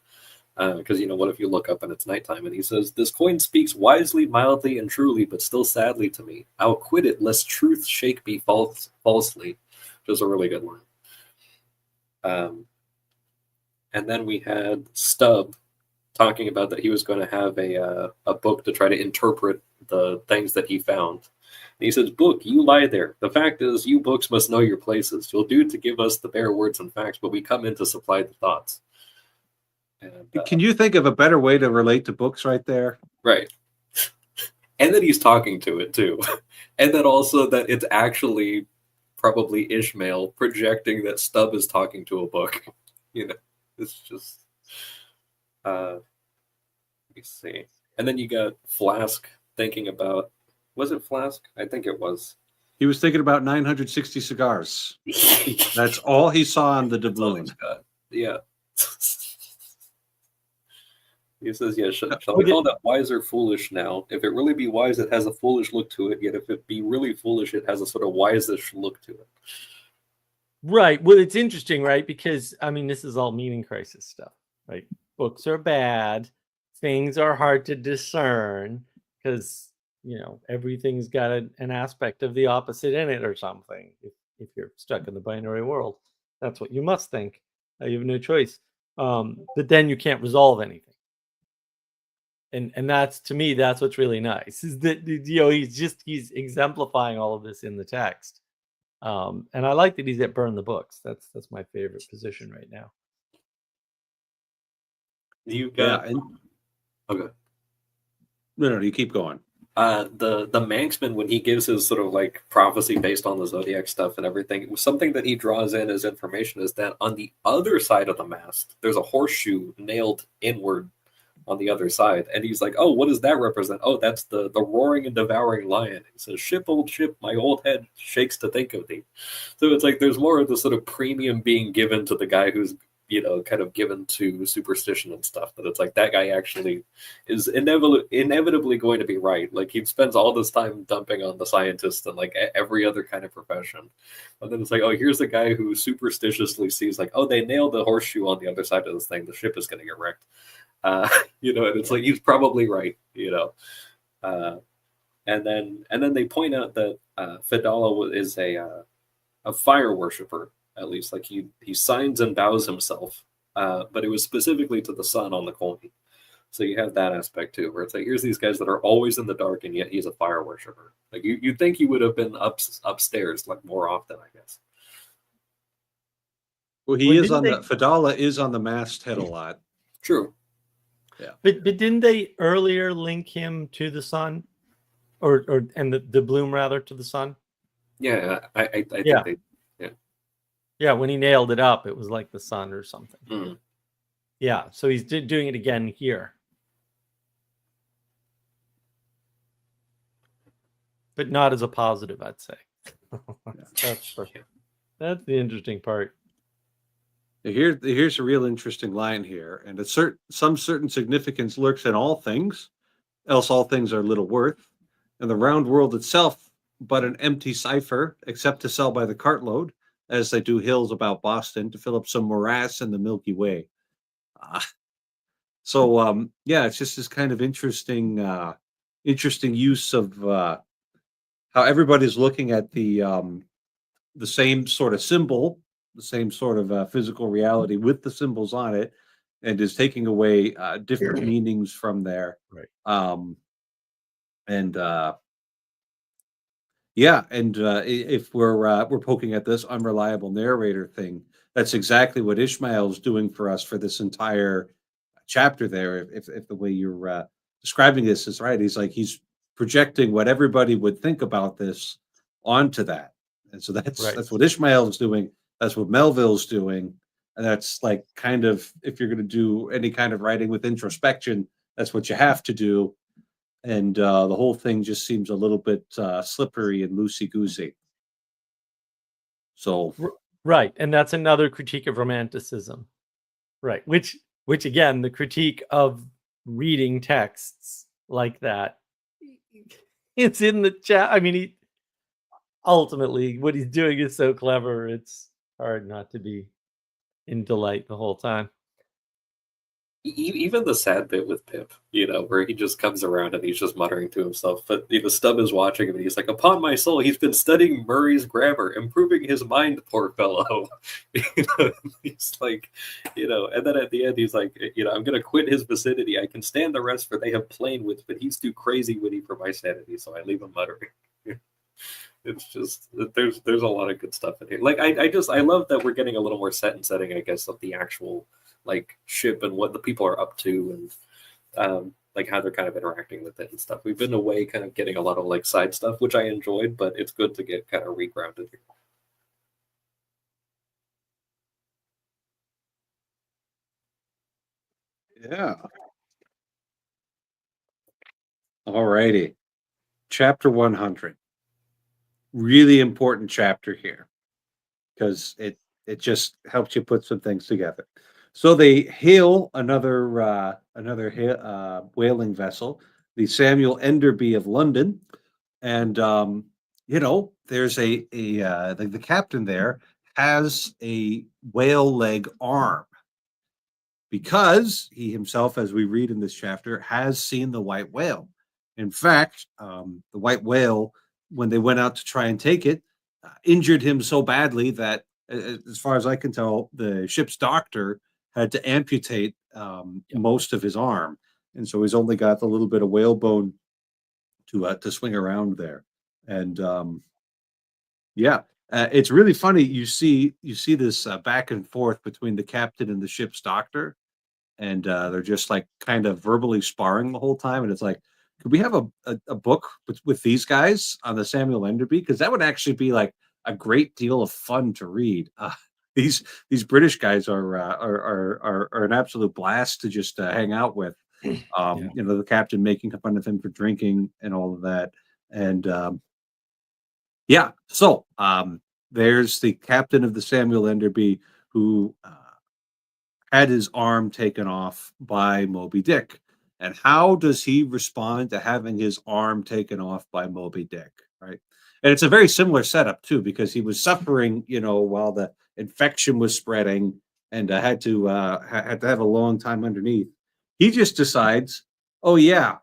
because what if you look up and it's nighttime? And he says, this coin speaks wisely, mildly, and truly, but still sadly to me. I'll quit it lest truth shake me falsely, which is a really good line. And then we had Stubb talking about that he was going to have a book to try to interpret the things that he found. And he says, "Book, you lie there. The fact is, you books must know your places. You'll do to give us the bare words and facts, but we come in to supply the thoughts." And, Can you think of a better way to relate to books right there? right. And that he's talking to it too. And then also that it's actually probably Ishmael projecting that Stubb is talking to a book. You know, it's just let me see. And then you got Flask thinking about, was it Flask? I think it was. He was thinking about 960 cigars. That's all he saw on the That's all doubloon. he's got. Yeah. He says, "Yeah, shall we call that wise or foolish now? If it really be wise, it has a foolish look to it. Yet if it be really foolish, it has a sort of wise-ish look to it." Right. Well, it's interesting, right? Because I mean, this is all meaning crisis stuff, right? Books are bad. Things are hard to discern because everything's got an aspect of the opposite in it or something. If you're stuck in the binary world, that's what you must think. You have no choice. But then you can't resolve anything. And that's, to me, that's what's really nice, is that he's exemplifying all of this in the text. And I like that he's at burn the books. That's my favorite position right now. You got okay. No, you keep going. The Manxman, when he gives his sort of like prophecy based on the zodiac stuff and everything, it was something that he draws in as information is that on the other side of the mast, there's a horseshoe nailed inward on the other side. And he's like, "Oh, what does that represent?" "Oh, that's the roaring and devouring lion." He says, "Ship, old ship, my old head shakes to think of thee." So it's like there's more of the sort of premium being given to the guy who's, kind of given to superstition and stuff. That it's like that guy actually is inevitably going to be right. Like he spends all this time dumping on the scientists and like every other kind of profession. And then it's like, oh, here's a guy who superstitiously sees like, oh, they nailed the horseshoe on the other side of this thing. The ship is going to get wrecked. And it's like he's probably right, and then they point out that Fedallah is a fire worshiper, at least like he signs and bows himself, but it was specifically to the sun on the coin. So you have that aspect too, where it's like here's these guys that are always in the dark, and yet he's a fire worshiper. Like you'd think he would have been upstairs like more often, I guess. Well, Fedallah is on the masthead a lot. True. Yeah. But didn't they earlier link him to the sun, and the bloom rather to the sun? Yeah, I think they. Yeah, when he nailed it up, it was like the sun or something. Mm. Yeah, so he's doing it again here, but not as a positive, I'd say. That's the interesting part. Here's a real interesting line here, and some certain significance lurks in all things, else all things are little worth, and the round world itself but an empty cipher, except to sell by the cartload, as they do hills about Boston to fill up some morass in the Milky Way. It's just this kind of interesting use of how everybody's looking at the same sort of symbol, the same sort of physical reality with the symbols on it, and is taking away different meanings from there. Right. If we're poking at this unreliable narrator thing, that's exactly what Ishmael's doing for us for this entire chapter there. If the way you're describing this is right, he's projecting what everybody would think about this onto that. And so that's what Ishmael's doing. That's what Melville's doing. And that's like kind of, if you're going to do any kind of writing with introspection, that's what you have to do. And the whole thing just seems a little bit slippery and loosey-goosey. So, right, and that's another critique of romanticism, right? Which again, the critique of reading texts like that, it's in the chat. I mean, ultimately, what he's doing is so clever. It's hard not to be in delight the whole time. Even the sad bit with Pip, where he just comes around and he's just muttering to himself. But Stubb is watching him and he's like, "Upon my soul, he's been studying Murray's grammar, improving his mind, poor fellow." He's like, and then at the end he's like, "I'm going to quit his vicinity. I can stand the rest, for they have plain wits, but he's too crazy witty for my sanity, so I leave him muttering." It's just there's a lot of good stuff in here. Like I love that we're getting a little more set and setting, I guess, of the actual like ship and what the people are up to, and like how they're kind of interacting with it and stuff. We've been away kind of getting a lot of like side stuff, which I enjoyed, but it's good to get kind of regrounded here. Yeah. All righty. Chapter 100. Really important chapter here because it just helps you put some things together. So they hail another whaling vessel, the Samuel Enderby of London, and there's the captain there has a whale leg arm because he himself, as we read in this chapter, has seen the white whale. In fact, the white whale, when they went out to try and take it, injured him so badly that, as far as I can tell, the ship's doctor had to amputate most of his arm, and so he's only got the little bit of whalebone to swing around there. And yeah, it's really funny. You see this back and forth between the captain and the ship's doctor, and they're just like kind of verbally sparring the whole time. And it's like, could we have a book with these guys on the Samuel Enderby? Because that would actually be like a great deal of fun to read. These British guys are an absolute blast to just hang out with. Yeah. The captain making fun of him for drinking and all of that. And yeah, so there's the captain of the Samuel Enderby who had his arm taken off by Moby Dick. And how does he respond to having his arm taken off by Moby Dick? Right. And it's a very similar setup, too, because he was suffering, while the infection was spreading and had to have a long time underneath. He just decides, oh, yeah,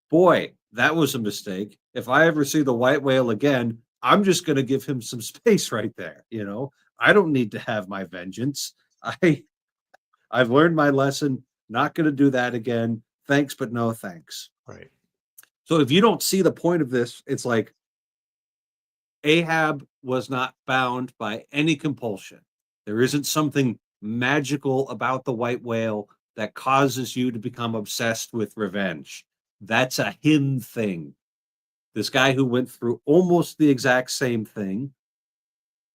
boy, that was a mistake. If I ever see the white whale again, I'm just going to give him some space right there. I don't need to have my vengeance. I've learned my lesson. Not going to do that again. Thanks, but no thanks. Right. So if you don't see the point of this, it's like Ahab was not bound by any compulsion. There isn't something magical about the white whale that causes you to become obsessed with revenge. That's a him thing. This guy who went through almost the exact same thing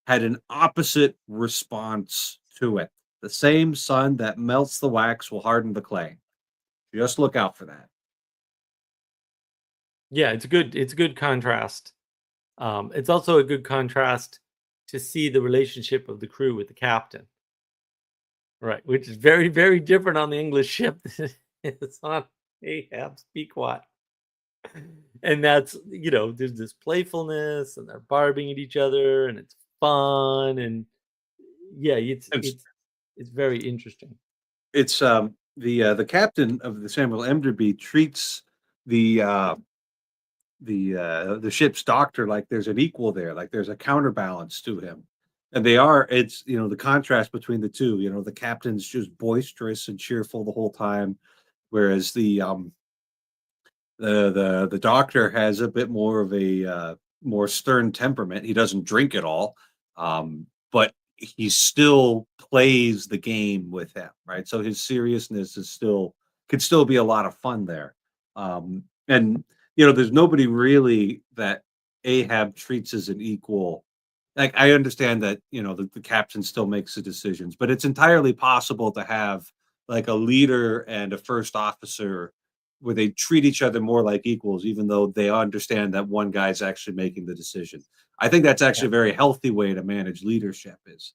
had an opposite response to it. The same sun that melts the wax will harden the clay. Just look out for that. Yeah, it's a good contrast. It's also a good contrast to see the relationship of the crew with the captain. Right, which is very, very different on the English ship than it's on Ahab's Pequot. And that's, there's this playfulness and they're barbing at each other and it's fun and yeah, it's very interesting. It's the captain of the Samuel Enderby treats the ship's doctor like there's an equal there, like there's a counterbalance to him. And it's the contrast between the two. The captain's just boisterous and cheerful the whole time, whereas the doctor has a bit more of a more stern temperament. He doesn't drink at all, but he still plays the game with him, right? So his seriousness could still be a lot of fun there. And there's nobody really that Ahab treats as an equal. Like, I understand that the captain still makes the decisions, but it's entirely possible to have like a leader and a first officer where they treat each other more like equals, even though they understand that one guy's actually making the decision. I think that's actually a very healthy way to manage leadership is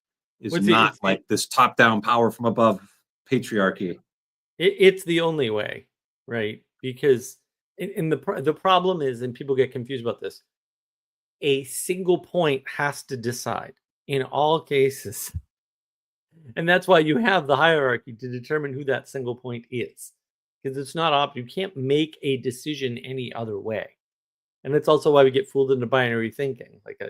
Well, not like this top-down power from above patriarchy. It's the only way, right? Because the problem is, and people get confused about this, a single point has to decide in all cases. And that's why you have the hierarchy to determine who that single point is. Because it's not you can't make a decision any other way. And it's also why we get fooled into binary thinking. Like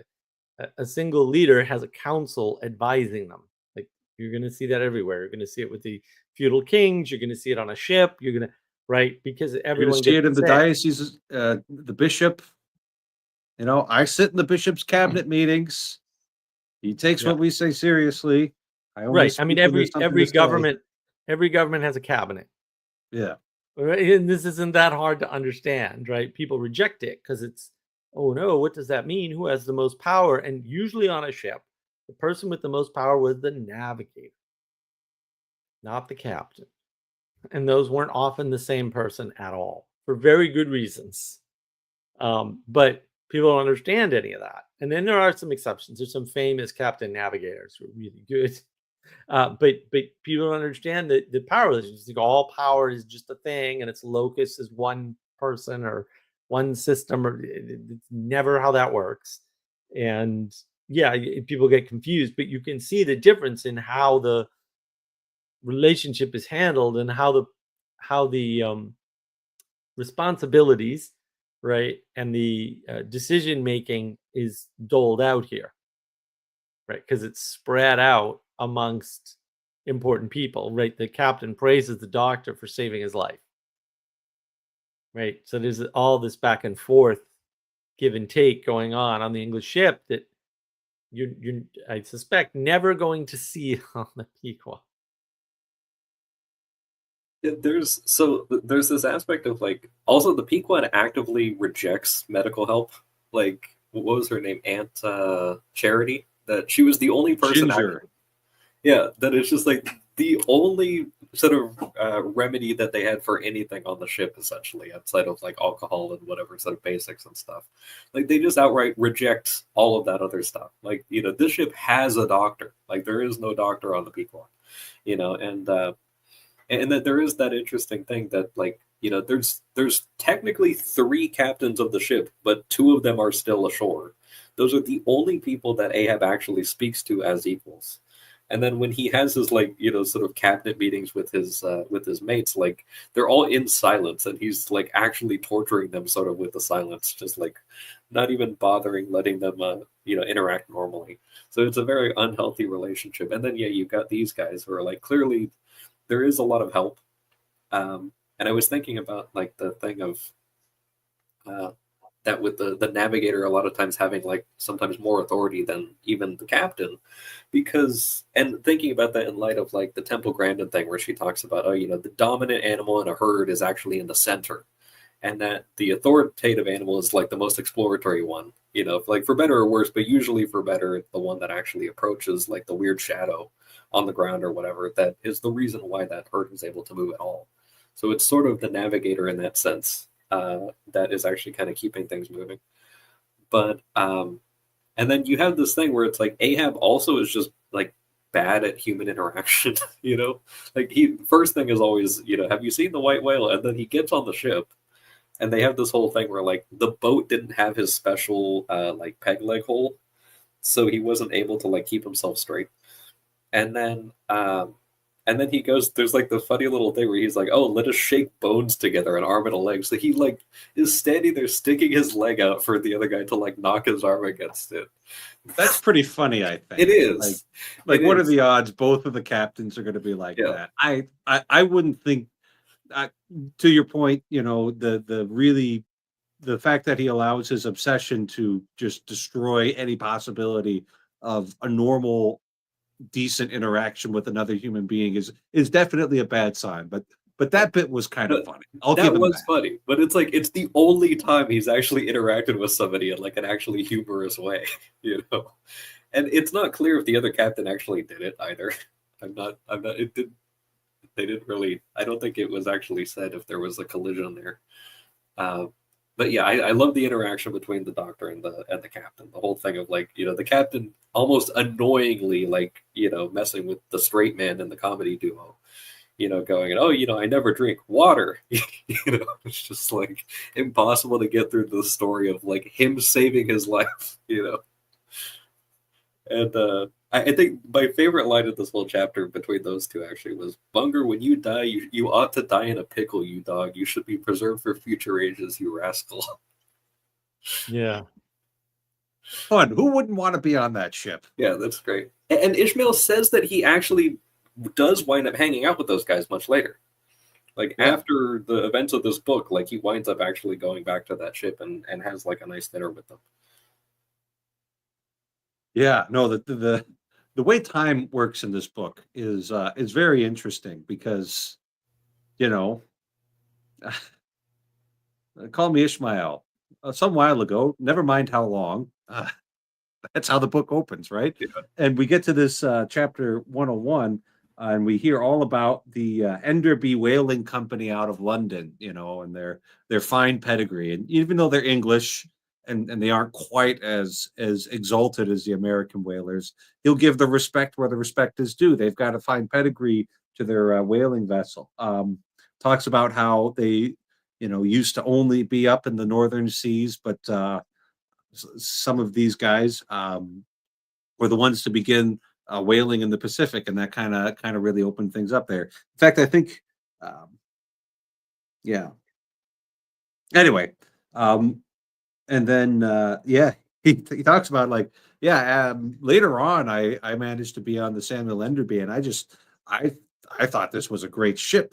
a single leader has a council advising them. Like you're going to see that everywhere. You're going to see it with the feudal kings. You're going to see it on a ship. You're going to, right? Because everyone see it in gets the diocese, the bishop. You know, I sit in the bishop's cabinet meetings. He takes Yeah. what we say seriously. I only Right. I mean, speak when there's something every to say. government has a cabinet. Yeah. Right? And this isn't that hard to understand, right? People reject it because it's, oh no, what does that mean? Who has the most power? And usually on a ship, the person with the most power was the navigator, not the captain. And those weren't often the same person at all for very good reasons. But people don't understand any of that. And then there are some exceptions. There's some famous captain navigators who are really good. But people don't understand that the power relations. Like all power is just a thing, and its locus is one person or one system, or it's never how that works. And yeah, people get confused, but you can see the difference in how the relationship is handled and how the responsibilities, right, and the decision making is doled out here, right? Because it's spread out amongst important people, right? The captain praises the doctor for saving his life, right? So there's all this back and forth, give and take going on the English ship that you I suspect never going to see on the Pequod. There's this aspect of like also the Pequod actively rejects medical help. Like what was her name, Aunt Charity? That she was the only person. Ginger. Yeah, that it's just like the only sort of remedy that they had for anything on the ship, essentially, outside of like alcohol and whatever sort of basics and stuff. Like they just outright reject all of that other stuff. Like this ship has a doctor. Like there is no doctor on the Pequod. And that there is that interesting thing that like there's technically 3 captains of the ship, but 2 of them are still ashore. Those are the only people that Ahab actually speaks to as equals. And then when he has his like sort of cabinet meetings with his mates, like they're all in silence, and he's like actually torturing them sort of with the silence, just like not even bothering letting them interact normally. So it's a very unhealthy relationship. And then you've got these guys who are like clearly there is a lot of help. And I was thinking about like the thing of that with the navigator a lot of times having like sometimes more authority than even the captain, because and thinking about that in light of like the Temple Grandin thing where she talks about the dominant animal in a herd is actually in the center, and that the authoritative animal is like the most exploratory one, like for better or worse, but usually for better, the one that actually approaches like the weird shadow on the ground or whatever, that is the reason why that herd is able to move at all. So it's sort of the navigator in that sense that is actually kind of keeping things moving. But and then you have this thing where it's like Ahab also is just like bad at human interaction. Like he first thing is always have you seen the white whale? And then he gets on the ship, and they have this whole thing where like the boat didn't have his special like peg leg hole, so he wasn't able to like keep himself straight. And then he goes, there's like the funny little thing where he's like, oh, let us shake bones together, an arm and a leg. So he like is standing there sticking his leg out for the other guy to like knock his arm against it. That's pretty funny, I think. It is. Like what are the odds both of the captains are going to be like that? I wouldn't think, to your point, the fact that he allows his obsession to just destroy any possibility of a normal decent interaction with another human being is definitely a bad sign, but that bit was kind of funny. That was funny, but it's like it's the only time he's actually interacted with somebody in like an actually humorous way, and it's not clear if the other captain actually did it either. I'm not they didn't really, I don't think it was actually said if there was a collision there. But yeah, I love the interaction between the doctor and the captain. The whole thing of like, the captain almost annoyingly like, messing with the straight man in the comedy duo, going, oh, I never drink water. It's just like impossible to get through the story of like him saving his life, And I think my favorite line of this whole chapter between those two actually was, Bunger, when you die, you ought to die in a pickle, you dog. You should be preserved for future ages, you rascal. Yeah. Fun. Who wouldn't want to be on that ship? Yeah, that's great. And Ishmael says that he actually does wind up hanging out with those guys much later. Like after the events of this book, like he winds up actually going back to that ship and has like a nice dinner with them. Yeah, no, the way time works in this book is very interesting because, you know, call me Ishmael. Some while ago, never mind how long. That's how the book opens, right? Yeah. And we get to this chapter 101, and we hear all about the Enderby Whaling Company out of London, and their fine pedigree. And even though they're English and they aren't quite as exalted as the American whalers, he'll give the respect where the respect is due. They've got a fine pedigree to their whaling vessel. Talks about how they, used to only be up in the northern seas, but some of these guys were the ones to begin whaling in the Pacific, and that kind of really opened things up there. In fact, I think, yeah. Anyway, um, and then yeah, he talks about like, yeah, later on, I managed to be on the Samuel Enderby, and I I thought this was a great ship.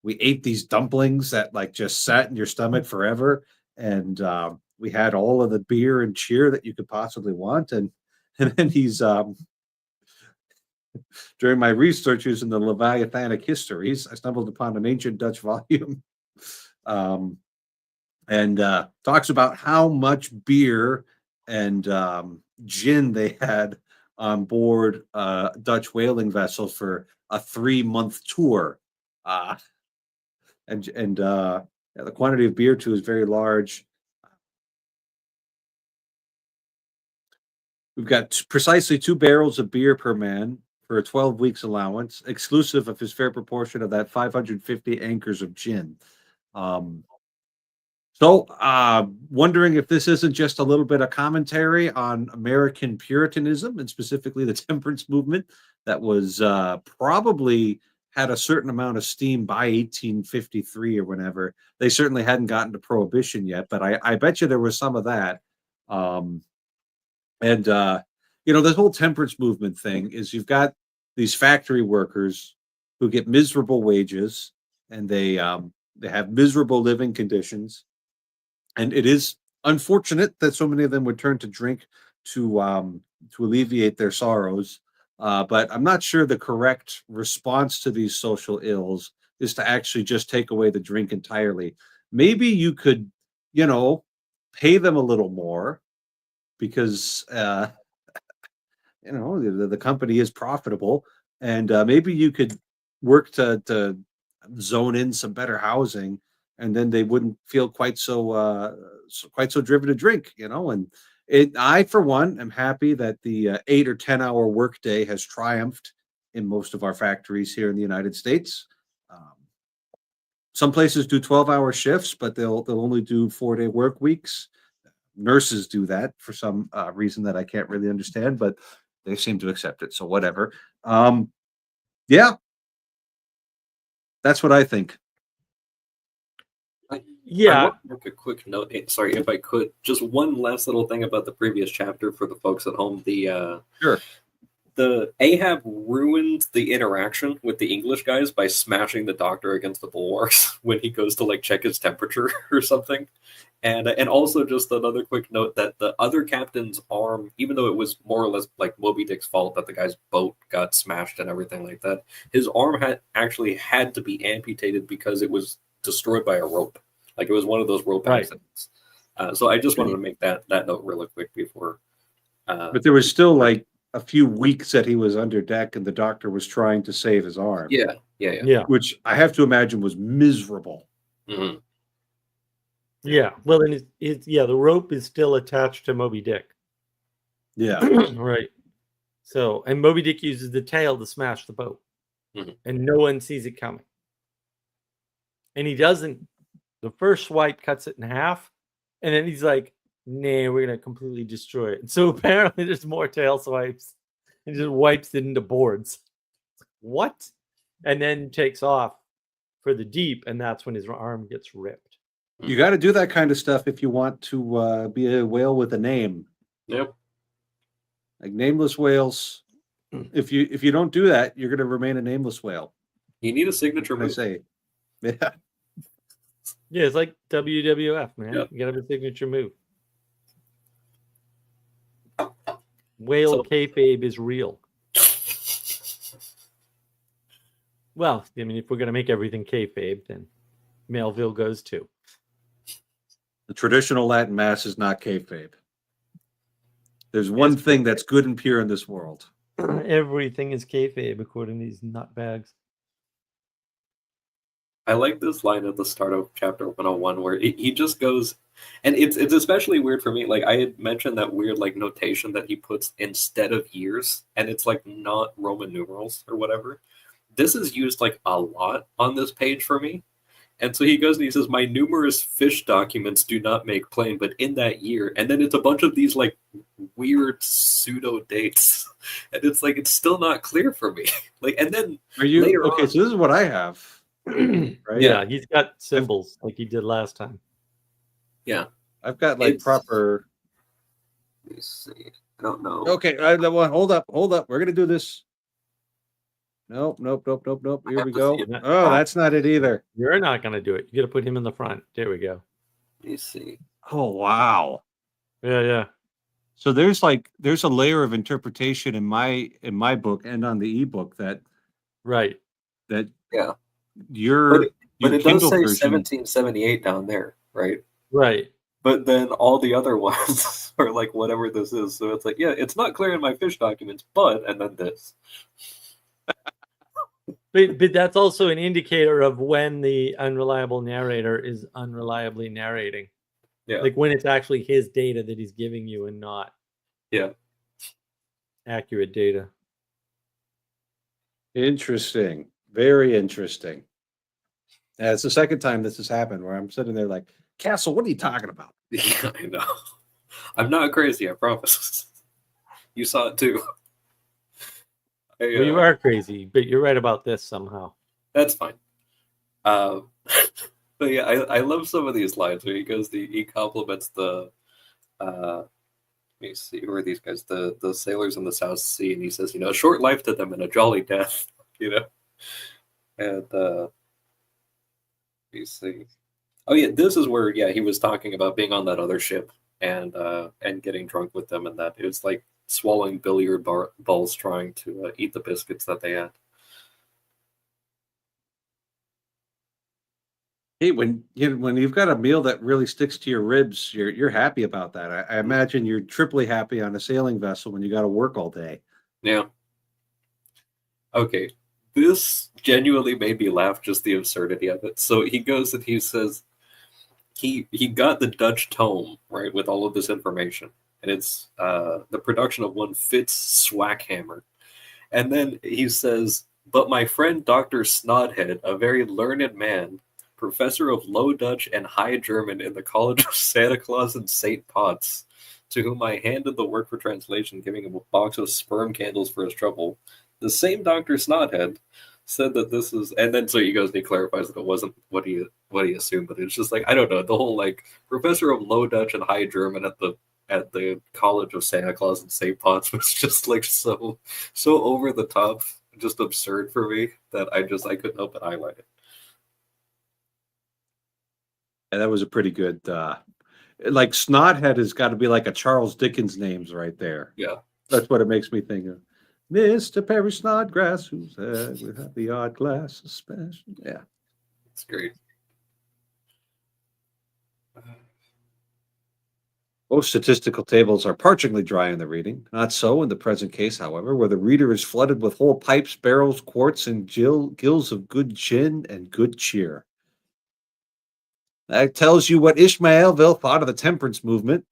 We ate these dumplings that like just sat in your stomach forever, and we had all of the beer and cheer that you could possibly want, and then he's during my research using the Leviathanic histories, I stumbled upon an ancient Dutch volume. Um, and talks about how much beer and gin they had on board Dutch whaling vessel for a 3-month tour, uh, and yeah, the quantity of beer too is very large. We've got precisely 2 barrels of beer per man for a 12 weeks allowance, exclusive of his fair proportion of that 550 anchors of gin. Um, So, wondering if this isn't just a little bit of commentary on American Puritanism and specifically the temperance movement that was probably had a certain amount of steam by 1853 or whenever. They certainly hadn't gotten to prohibition yet, but I bet you there was some of that. Um, and this whole temperance movement thing is you've got these factory workers who get miserable wages and they have miserable living conditions, and it is unfortunate that so many of them would turn to drink to alleviate their sorrows. But I'm not sure the correct response to these social ills is to actually just take away the drink entirely. Maybe you could, you know, pay them a little more because the company is profitable, and maybe you could work to zone in some better housing, and then they wouldn't feel quite so driven to drink, and I for one am happy that the 8 or 10 hour workday has triumphed in most of our factories here in the United States. um, some places do 12-hour shifts, but they'll only do 4-day work weeks. Nurses do that for some reason that I can't really understand, but they seem to accept it. So whatever. Um, yeah, that's what I think. I Yeah. want to make a quick note. Sorry, if I could, just one last little thing about the previous chapter for the folks at home. Sure. The Ahab ruined the interaction with the English guys by smashing the doctor against the bulwarks when he goes to like check his temperature or something. And also just another quick note that the other captain's arm, even though it was more or less like Moby Dick's fault that the guy's boat got smashed and everything like that, his arm had to be amputated because it was destroyed by a rope. Like it was one of those rope Right. accidents. So I just wanted to make that note really quick before. But there was still like a few weeks that he was under deck and the doctor was trying to save his arm. Yeah. Which I have to imagine was miserable. Mhm. Yeah. Well, then the rope is still attached to Moby Dick. Yeah. Right. So, and Moby Dick uses the tail to smash the boat, Mhm. and no one sees it coming. And he doesn't. The first swipe cuts it in half, and then he's like, "Nah, we're gonna completely destroy it." And so apparently, there's more tail swipes, and just wipes it into boards. What? And then takes off for the deep, and that's when his arm gets ripped. You got to do that kind of stuff if you want to be a whale with a name. Yep. Like nameless whales. If you don't do that, you're going to remain a nameless whale. You need a signature What I move. say, yeah. Yeah, it's like WWF, man. Yep. You gotta have a signature move. Whale So- kayfabe is real. Well, I mean, if we're going to make everything kayfabe, then Melville goes too. The traditional Latin Mass is not kayfabe. There's one thing that's good and pure in this world. Everything is kayfabe according to these nutbags. I like this line at the start of chapter 101 where he just goes, and it's especially weird for me. Like I had mentioned that weird like notation that he puts instead of years, and it's like not Roman numerals or whatever. This is used like a lot on this page for me. And so he goes and he says, "My numerous fish documents do not make plain, but in that year." And then it's a bunch of these like weird pseudo dates, and it's like it's still not clear for me. Like, and then Are you later okay? on- So this is what I have. Right? Yeah, he's got symbols like he did last time. I've got like It's- proper. let me see. I don't know. Okay, hold up. We're gonna do this. Nope. Here have we to go. see it. Oh, that's not it either. You're not going to do it. You got to put him in the front. There we go. Let me see. Oh wow. Yeah. So there's a layer of interpretation in my book and on the ebook that Right. Yeah. your But it Kindle does say version. 1778 down there, right? Right. But then all the other ones are like whatever this is. So it's like, yeah, it's not clear in my fish documents, but and then this. But that's also an indicator of when the unreliable narrator is unreliably narrating. Yeah. Like when it's actually his data that he's giving you and not Yeah. accurate data. Interesting. Very interesting. It's the second time this has happened where I'm sitting there like, Castle, what are you talking about? Yeah, I know. I'm not crazy, I promise. You saw it too. Well, you are crazy, but you're right about this somehow. That's fine. But yeah, I love some of these lines where he compliments the let me see, who are these guys? The sailors in the South Sea, and he says, a short life to them and a jolly death, And let me see. Oh yeah, this is where he was talking about being on that other ship and getting drunk with them, and that it was like swallowing billiard balls trying to eat the biscuits that they had. Hey, when you've got a meal that really sticks to your ribs, you're happy about that. I imagine you're triply happy on a sailing vessel when you got to work all day. Yeah. Okay. This genuinely made me laugh, just the absurdity of it. So he goes and he says he got the Dutch tome, right, with all of this information. And it's the production of one Fitz Swackhammer. And then he says, "But my friend Dr. Snodhead, a very learned man, professor of Low Dutch and High German in the College of Santa Claus and St. Potts, to whom I handed the work for translation, giving him a box of sperm candles for his trouble. The same Dr. Snodhead said that this is," and then so he goes and he clarifies that it wasn't what he assumed, but it's just like, I don't know, the whole like professor of Low Dutch and High German at the College of Santa Claus and St. Potts was just like so over the top, just absurd for me that I couldn't help but highlight it. And that was a pretty good like Snodhead has got to be like a Charles Dickens names right there. Yeah. That's what it makes me think of. Mr. Perry Snodgrass, who's with the odd glass of special. Yeah. It's great. Most statistical tables are parchingly dry in the reading. Not so in the present case, however, where the reader is flooded with whole pipes, barrels, quarts, and gills of good gin and good cheer. That tells you what Ishmaelville thought of the temperance movement.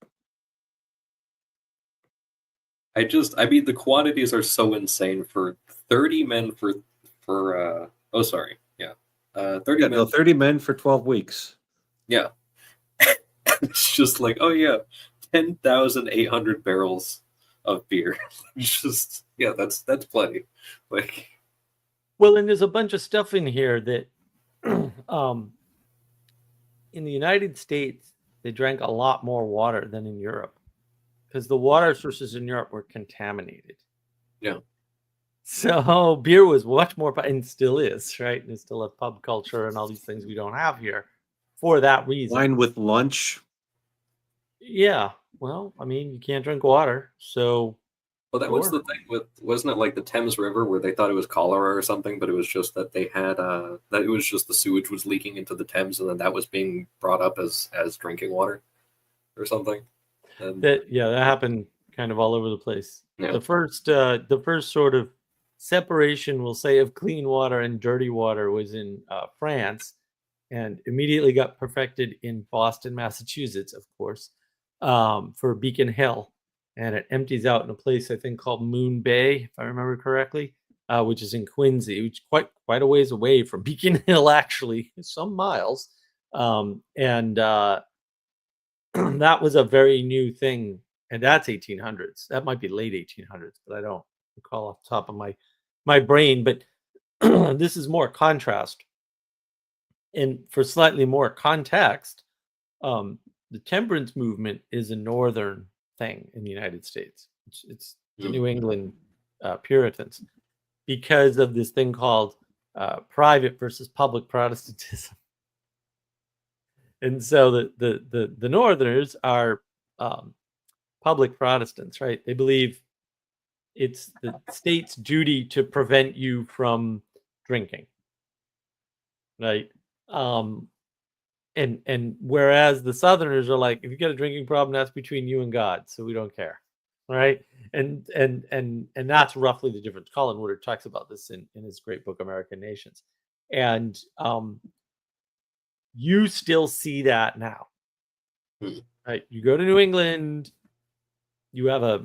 I mean, the quantities are so insane for 30 men for 30 Yeah, men. no, 30 men for 12 weeks. Yeah. It's just like, oh yeah, 10,800 barrels of beer. Just, yeah, that's plenty. Like, Well, and there's a bunch of stuff in here that in the United States, they drank a lot more water than in Europe because the water sources in Europe were contaminated. Yeah. So beer was much more, and still is, right? And it's still a pub culture and all these things we don't have here for that reason. Wine with lunch. Yeah. Well, I mean, you can't drink water. So Well, that was Sure. the thing with, wasn't it like the Thames River where they thought it was cholera or something, but it was just that they had that it was just the sewage was leaking into the Thames, and then that was being brought up as drinking water or something. And That happened kind of all over the place. yeah, The first sort of separation, we'll say, of clean water and dirty water was in France, and immediately got perfected in Boston, Massachusetts, of course, for Beacon Hill, and it empties out in a place I think called Moon Bay, if I remember correctly, which is in Quincy, which is quite a ways away from Beacon Hill, actually, some miles, and that was a very new thing, and that's 1800s. That might be late 1800s, but I don't recall off the top of my brain. But this is more contrast, and for slightly more context, the temperance movement is a northern thing in the United States. It's the New England Puritans, because of this thing called private versus public Protestantism. And so the Northerners are public Protestants, right? They believe it's the state's duty to prevent you from drinking, right? And whereas the Southerners are like, if you get a drinking problem, that's between you and God, so we don't care, right? And that's roughly the difference. Colin Woodard talks about this in his great book American Nations, and you still see that now, right? You go to New England, you have a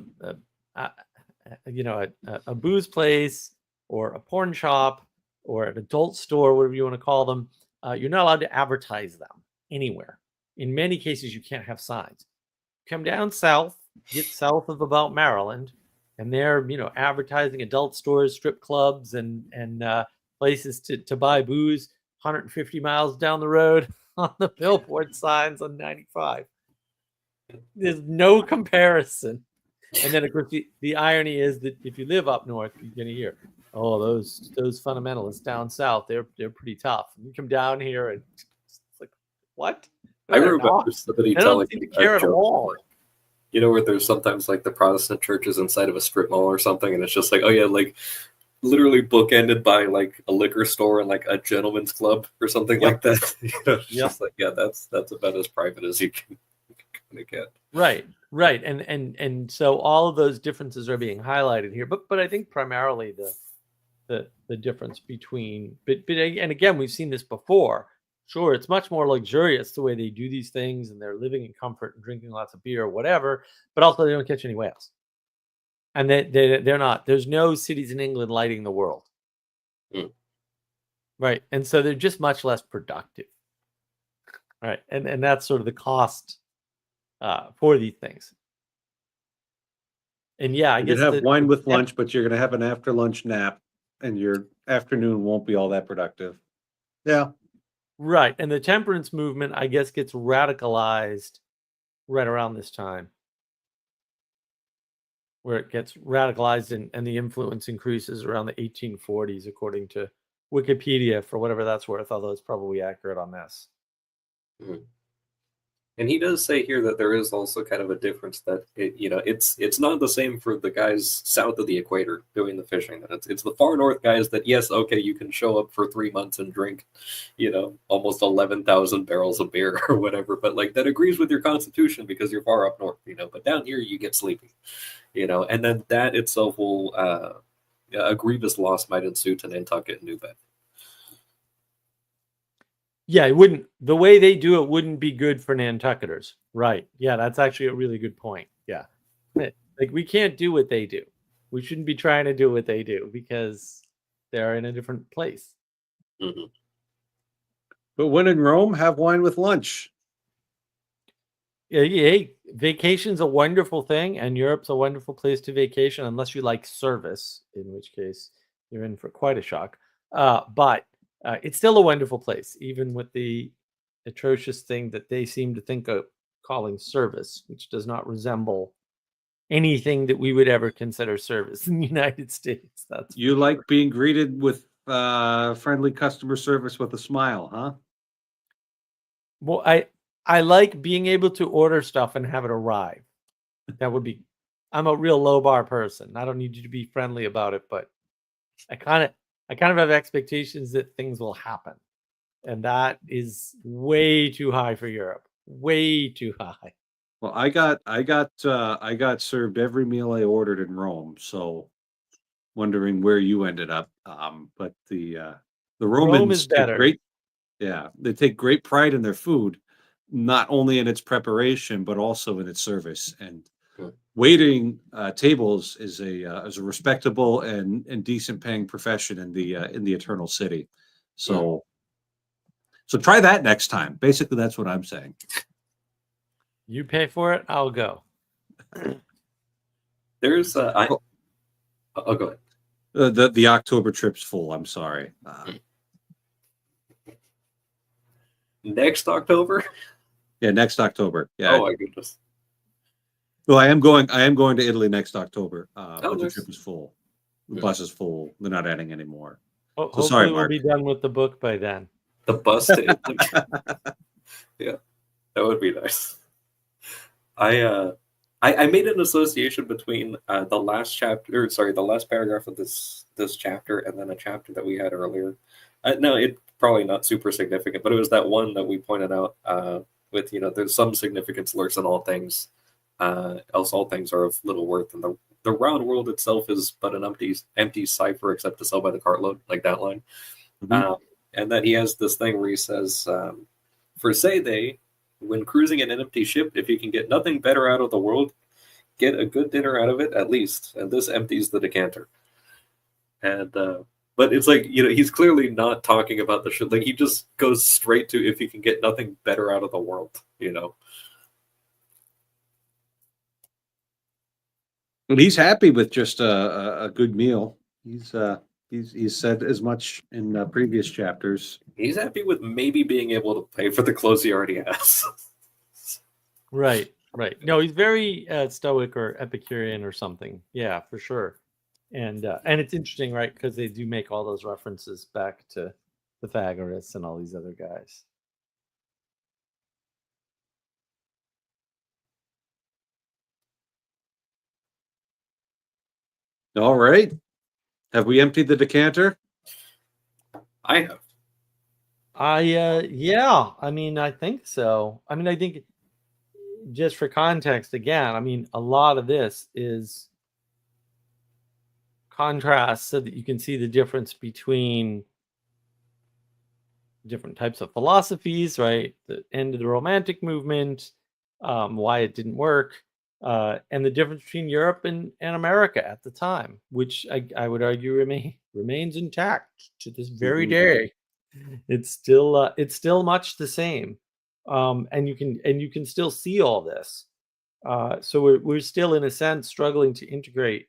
booze place or a porn shop or an adult store, whatever you want to call them. You're not allowed to advertise them anywhere. In many cases, you can't have signs. Come down south, get south of about Maryland, and they're advertising adult stores, strip clubs, and places to buy booze 150 miles down the road on the billboard signs on 95. There's no comparison. And then, of course, the irony is that if you live up north, you're going to hear, "Oh, those fundamentalists down south, they're pretty tough." And you come down here, and it's like, what? No, I they're remember not. somebody They telling don't seem me to care a at joke. all. Where there's sometimes like the Protestant churches inside of a strip mall or something, and it's just like, oh yeah, like literally bookended by like a liquor store and like a gentleman's club or something like that. It's just like, yeah, that's about as private as you can get. Right. And so all of those differences are being highlighted here. But I think primarily the difference between and again, we've seen this before. Sure, it's much more luxurious the way they do these things, and they're living in comfort and drinking lots of beer or whatever, but also they don't catch any whales. And they're not, there's no cities in England lighting the world. Right. And so they're just much less productive. Right. And that's sort of the cost for these things. And yeah, I You guess could have wine with lunch, but you're going to have an after lunch nap, and your afternoon won't be all that productive. Yeah. Right. And the temperance movement, I guess, gets radicalized right around this time, where it gets radicalized and the influence increases around the 1840s, according to Wikipedia, for whatever that's worth, although it's probably accurate on this. And he does say here that there is also kind of a difference that it's not the same for the guys south of the equator doing the fishing. That it's the far north guys that, yes, okay, you can show up for 3 months and drink, almost 11,000 barrels of beer or whatever, but like that agrees with your constitution because you're far up north, but down here you get sleepy, and then that itself will a grievous loss might ensue to Nantucket and New Bedford. Yeah, it wouldn't. The way they do it wouldn't be good for Nantucketers. Right. Yeah, that's actually a really good point. Yeah. Like, we can't do what they do. We shouldn't be trying to do what they do because they're in a different place. Mm-hmm. But when in Rome, have wine with lunch. Hey, vacation's a wonderful thing, and Europe's a wonderful place to vacation, unless you like service, in which case you're in for quite a shock. But it's still a wonderful place, even with the atrocious thing that they seem to think of calling service, which does not resemble anything that we would ever consider service in the United States. You like being greeted with friendly customer service with a smile, huh? Well, I like being able to order stuff and have it arrive. That would be I'm a real low bar person. I don't need you to be friendly about it, but I kind of have expectations that things will happen. And that is way too high for Europe. Way too high. Well, I got served every meal I ordered in Rome, so wondering where you ended up. But the Rome Romans is take better. they take great pride in their food, not only in its preparation but also in its service. And Hmm. waiting tables is a respectable and decent paying profession in the Eternal City. So try that next time. Basically, that's what I'm saying. You pay for it, I'll go. There's I'll go ahead. The October trip's full. I'm sorry. Next October? Yeah, next October. Yeah. Oh my goodness. Well, I am going to Italy next October. Oh, But the nice. trip is full. The Hmm. bus is full. They're not adding any more. So Hopefully sorry, we'll Mark. be done with the book by then. The bus to Italy. Yeah, that would be nice. I made an association between the last chapter, or sorry, the last paragraph of this chapter, and then a chapter that we had earlier. No, it probably not super significant, but it was that one that we pointed out with there's some significance lurks in all things, else all things are of little worth, and the round world itself is but an empty cipher except to sell by the cartload, like that line. Mhm. And then he has this thing where he says, for say they, when cruising in an empty ship, if you can get nothing better out of the world, get a good dinner out of it at least, and this empties the decanter. And but it's like he's clearly not talking about the ship. Like he just goes straight to if you can get nothing better out of the world. And he's happy with just a good meal. He's said as much in previous chapters. He's happy with maybe being able to pay for the clothes he already has. Right. No, he's very stoic or Epicurean or something. Yeah, for sure. And it's interesting, right? Because they do make all those references back to Pythagoras and all these other guys. All right. Have we emptied the decanter? I have. Yeah, I mean, I think so. I mean, I think just for context again, I mean, a lot of this is contrast so that you can see the difference between different types of philosophies, right? The end of the Romantic movement, why it didn't work, and the difference between Europe and America at the time, which I would argue remains intact to this very Mhm. day. It's still much the same, and you can still see all this. So we're still in a sense struggling to integrate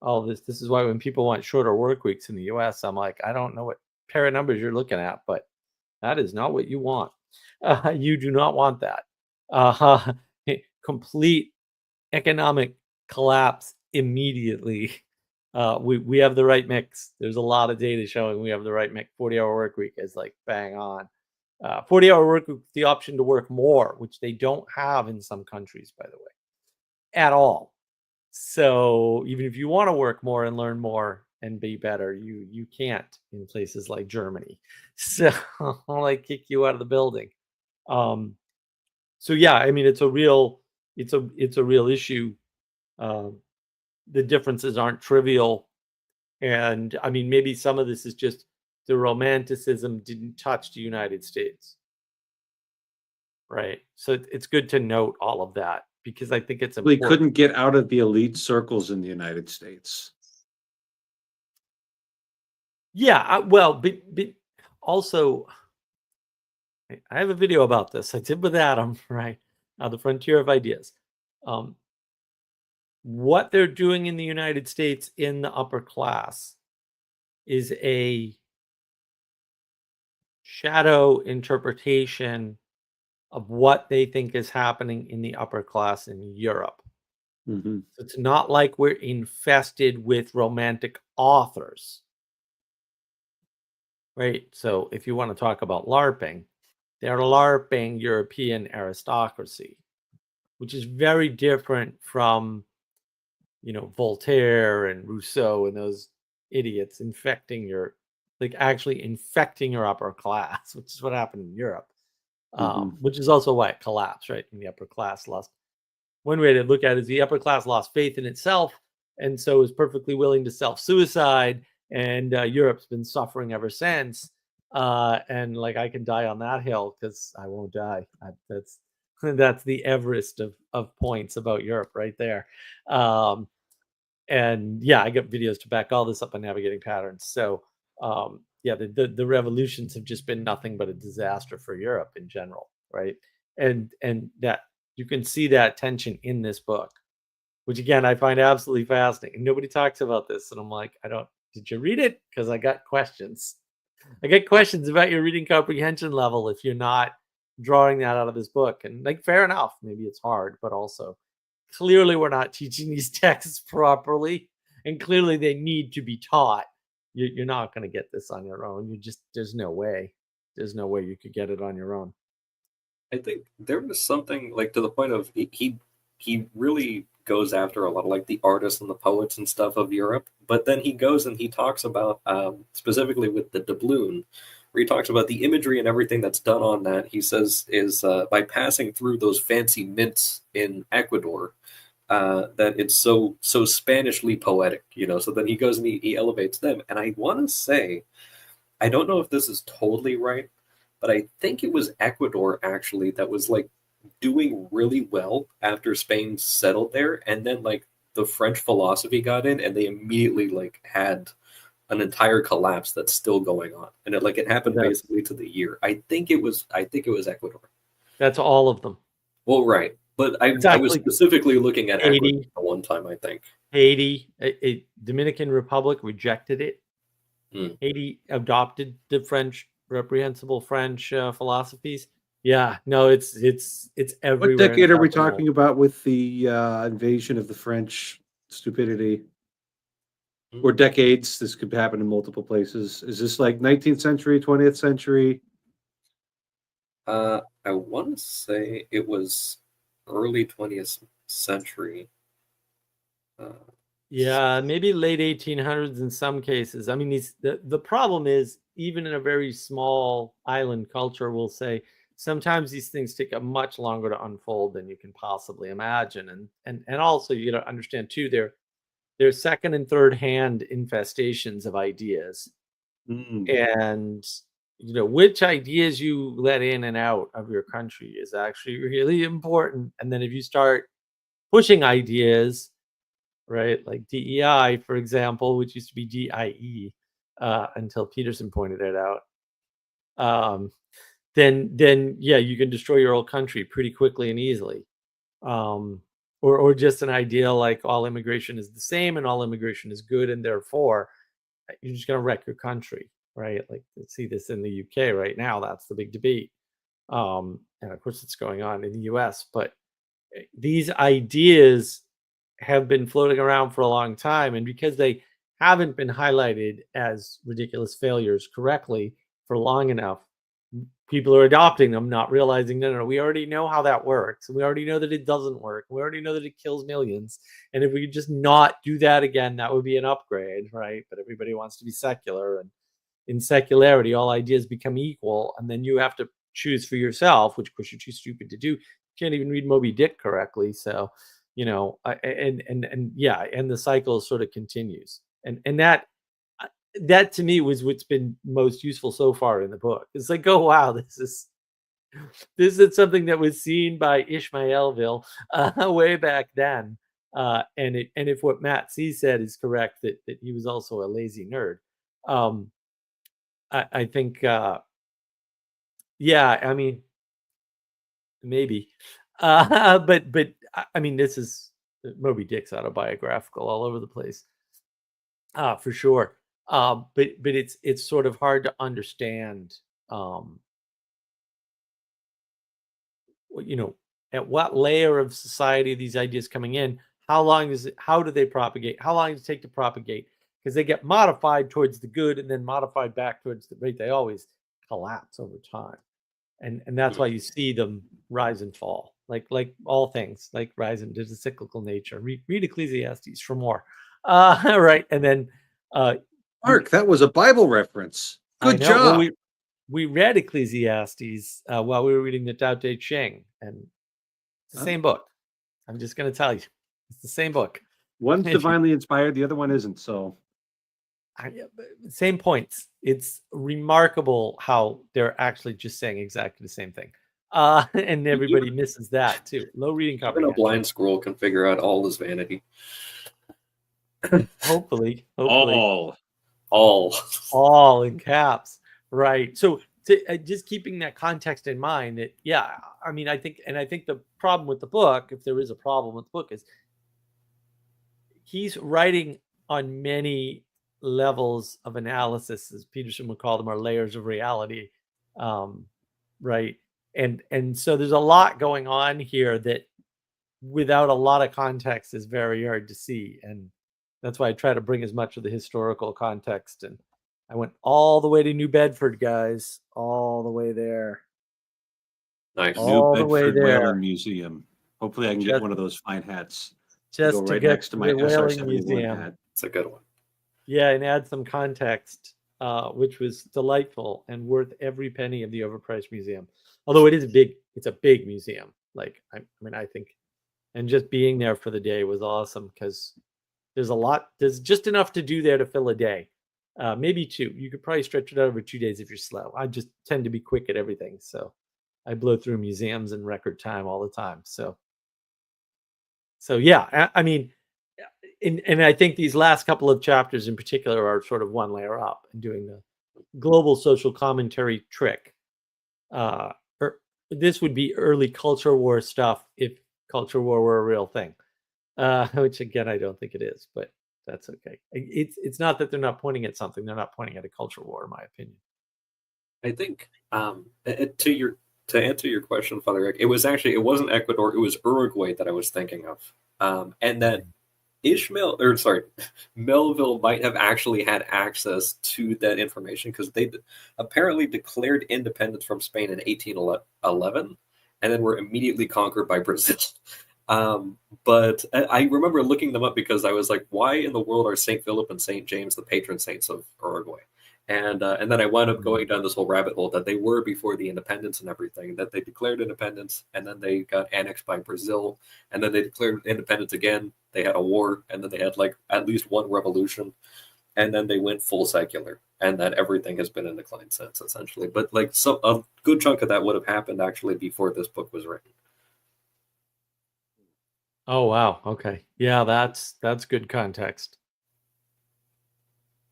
all this. This is why when people want shorter work weeks in the U.S., I'm like, I don't know what pair of numbers you're looking at, but that is not what you want. You do not want that. Uh, Complete economic collapse immediately. We have the right mix. There's a lot of data showing we have the right mix. 40-hour work week is like bang on. 40-hour work week with the option to work more, which they don't have in some countries, by the way, at all. So even if you want to work more and learn more and be better, you can't in places like Germany. So like kick you out of the building. So yeah, I mean it's a real issue. The differences aren't trivial, and I mean maybe some of this is just the romanticism didn't touch the United States, right? So it's good to note all of that because I think it's We important. couldn't get out of the elite circles in the United States. Yeah, well, but also, I have a video about this. I did with Adam, right? The Frontier of Ideas. What they're doing in the United States in the upper class is a shadow interpretation of what they think is happening in the upper class in Europe. Mhm. It's not like we're infested with romantic authors, right? So if you want to talk about LARPing, they're LARPing European aristocracy, which is very different from Voltaire and Rousseau and those idiots actually infecting your upper class, which is what happened in Europe, which is also why it collapsed, right? And the upper class lost. One way to look at it is the upper class lost faith in itself, and so is perfectly willing to self-suicide. And Europe's been suffering ever since. And I can die on that hill because I won't die. That's the Everest of points about Europe right there. And yeah, I got videos to back all this up on navigating patterns. So the revolutions have just been nothing but a disaster for Europe in general, right? And that you can see that tension in this book, which again I find absolutely fascinating. Nobody talks about this, and I'm like, did you read it? Because I got questions. I get questions about your reading comprehension level if you're not drawing that out of this book. And fair enough, maybe it's hard, but also clearly we're not teaching these texts properly, and clearly they need to be taught. You're not going to get this on your own. There's no way you could get it on your own. I think there was something to the point of he really goes after a lot of the artists and the poets and stuff of Europe, but then he goes and he talks about specifically with the doubloon, where he talks about the imagery and everything that's done on that. He says is by passing through those fancy mints in Ecuador, that it's so Spanishly poetic, So then he goes and he elevates them, and I want to say, I don't know if this is totally right, but I think it was Ecuador actually that was doing really well after Spain settled there, and then the French philosophy got in, and they immediately had an entire collapse that's still going on, and it happened basically to the year. I think it was Ecuador. That's all of them. Well, right, but I was specifically looking at Ecuador the one time. I think Haiti, Dominican Republic rejected it. Haiti adopted the French reprehensible French philosophies. Yeah, no, it's everywhere. What decade are we talking about with the invasion of the French stupidity? Or decades? This could happen in multiple places. Is this 19th century, 20th century? I want to say it was early 20th century. Yeah, maybe late 1800s in some cases. I mean, the problem is, even in a very small island culture, we'll say, sometimes these things take a much longer to unfold than you can possibly imagine. And also, you got to understand too, they're second and third hand infestations of ideas. And which ideas you let in and out of your country is actually really important. And then if you start pushing ideas, right, like DEI, for example, which used to be DIE until Peterson pointed it out, then yeah, you can destroy your whole country pretty quickly and easily. Or just an idea like all immigration is the same and all immigration is good, and therefore you're just going to wreck your country, right? See this in the UK right now. That's the big debate. And of course it's going on in the US, but these ideas have been floating around for a long time, and because they haven't been highlighted as ridiculous failures correctly for long enough, people are adopting them, not realizing, no, we already know how that works. We already know that it doesn't work. We already know that it kills millions. And if we could just not do that again, that would be an upgrade, right? But everybody wants to be secular. And in secularity, all ideas become equal. And then you have to choose for yourself, which of course you're too stupid to do. You can't even read Moby Dick correctly. So, and the cycle sort of continues. And that to me was what's been most useful so far in the book. It's oh wow, this is something that was seen by Ishmaelville way back then, and if what Matt C said is correct, that he was also a lazy nerd, I think yeah, I mean maybe, but I mean, this is Moby Dick's autobiographical all over the place, for sure. But it's sort of hard to understand, at what layer of society are these ideas coming in? How do they propagate? How long does it take to propagate? Because they get modified towards the good and then modified back towards the great. They always collapse over time. And that's why you see them rise and fall. like all things, like rise into the cyclical nature. Read Ecclesiastes for more. Right, and then Mark, that was a Bible reference. I Good know. Well, job. we read Ecclesiastes while we were reading the Tao Te Ching, and it's the Huh? same book. I'm just going to tell you, it's the same book. One's divinely inspired, the other one isn't. So Same points. It's remarkable how they're actually just saying exactly the same thing. And everybody misses that too. Low reading Even a comprehension. blind squirrel can figure out all this vanity. Hopefully. all. All in caps. Right. So just keeping that context in mind that, yeah, I mean, I think the problem with the book, if there is a problem with the book, is he's writing on many levels of analysis, as Peterson would call them, or layers of reality. Right. And so there's a lot going on here that without a lot of context is very hard to see. And that's why I try to bring as much of the historical context. And I went all the way to New Bedford, guys, all the way there. Nice. All New the way Bedford there. Whaling Museum. Hopefully I can get Just- one of those fine hats. Just Go to right get next to my the Whaling SR-71 Museum. hat. It's a good one. Yeah, and add some context, which was delightful and worth every penny of the overpriced museum. Although it's a big museum. Like, I mean, I think, and just being there for the day was awesome because there's just enough to do there to fill a day. Maybe 2. You could probably stretch it out over 2 days if you're slow. I just tend to be quick at everything. So I blow through museums in record time all the time. So yeah, I mean, and I think these last couple of chapters in particular are sort of one layer up and doing the global social commentary trick. This would be early culture war stuff if culture war were a real thing, which again I don't think it is, but that's okay. It's not that they're not pointing at something; they're not pointing at a culture war, in my opinion. I think to answer your question, Father Rick, it wasn't Ecuador, it was Uruguay that I was thinking of, and that Melville might have actually had access to that information because they apparently declared independence from Spain in 1811 and then were immediately conquered by Brazil. But I remember looking them up because I was like, why in the world are St. Philip and St. James the patron saints of Uruguay? And then I wound up going down this whole rabbit hole that they were before the independence and everything, that they declared independence and then they got annexed by Brazil and then they declared independence again. They had a war and then they had like at least one revolution and then they went full secular and that everything has been in decline since essentially. But like a good chunk of that would have happened actually before this book was written. Oh wow, okay, yeah, that's good context.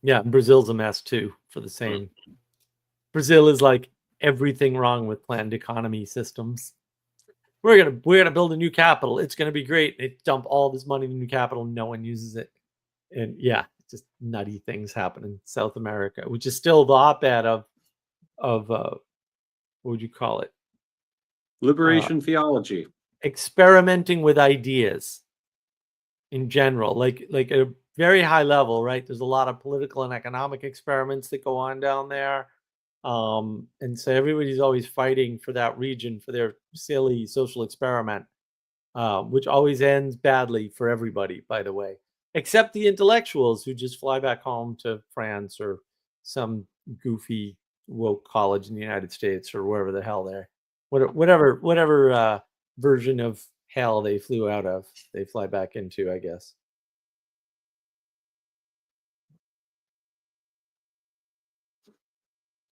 Yeah, Brazil's a mess too for the same. Brazil is like everything wrong with planned economy systems. We're gonna build a new capital. It's gonna be great. They dump all this money in the new capital. No one uses it, and yeah, just nutty things happen in South America, which is still the op-ed of what would you call it? Liberation theology. Experimenting with ideas in general, like at a very high level, right? There's a lot of political and economic experiments that go on down there. And so everybody's always fighting for that region for their silly social experiment, which always ends badly for everybody, by the way, except the intellectuals who just fly back home to France or some goofy woke college in the United States or wherever the hell they're, whatever version of hell they flew out of, they fly back into, I guess.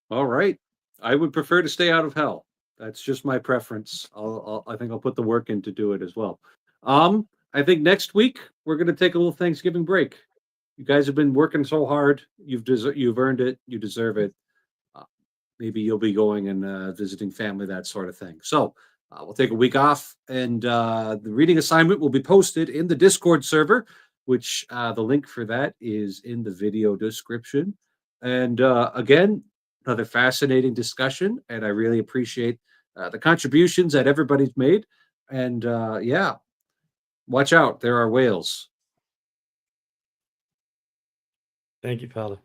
All right. I would prefer to stay out of hell. That's just my preference. I think I'll put the work in to do it as well. I think next week we're going to take a little Thanksgiving break. You guys have been working so hard. You've earned it. You deserve it. Maybe you'll be going and visiting family, that sort of thing. So we'll take a week off, and the reading assignment will be posted in the Discord server, which the link for that is in the video description. And again, another fascinating discussion, and I really appreciate the contributions that everybody's made. And yeah, watch out. There are whales. Thank you, Father.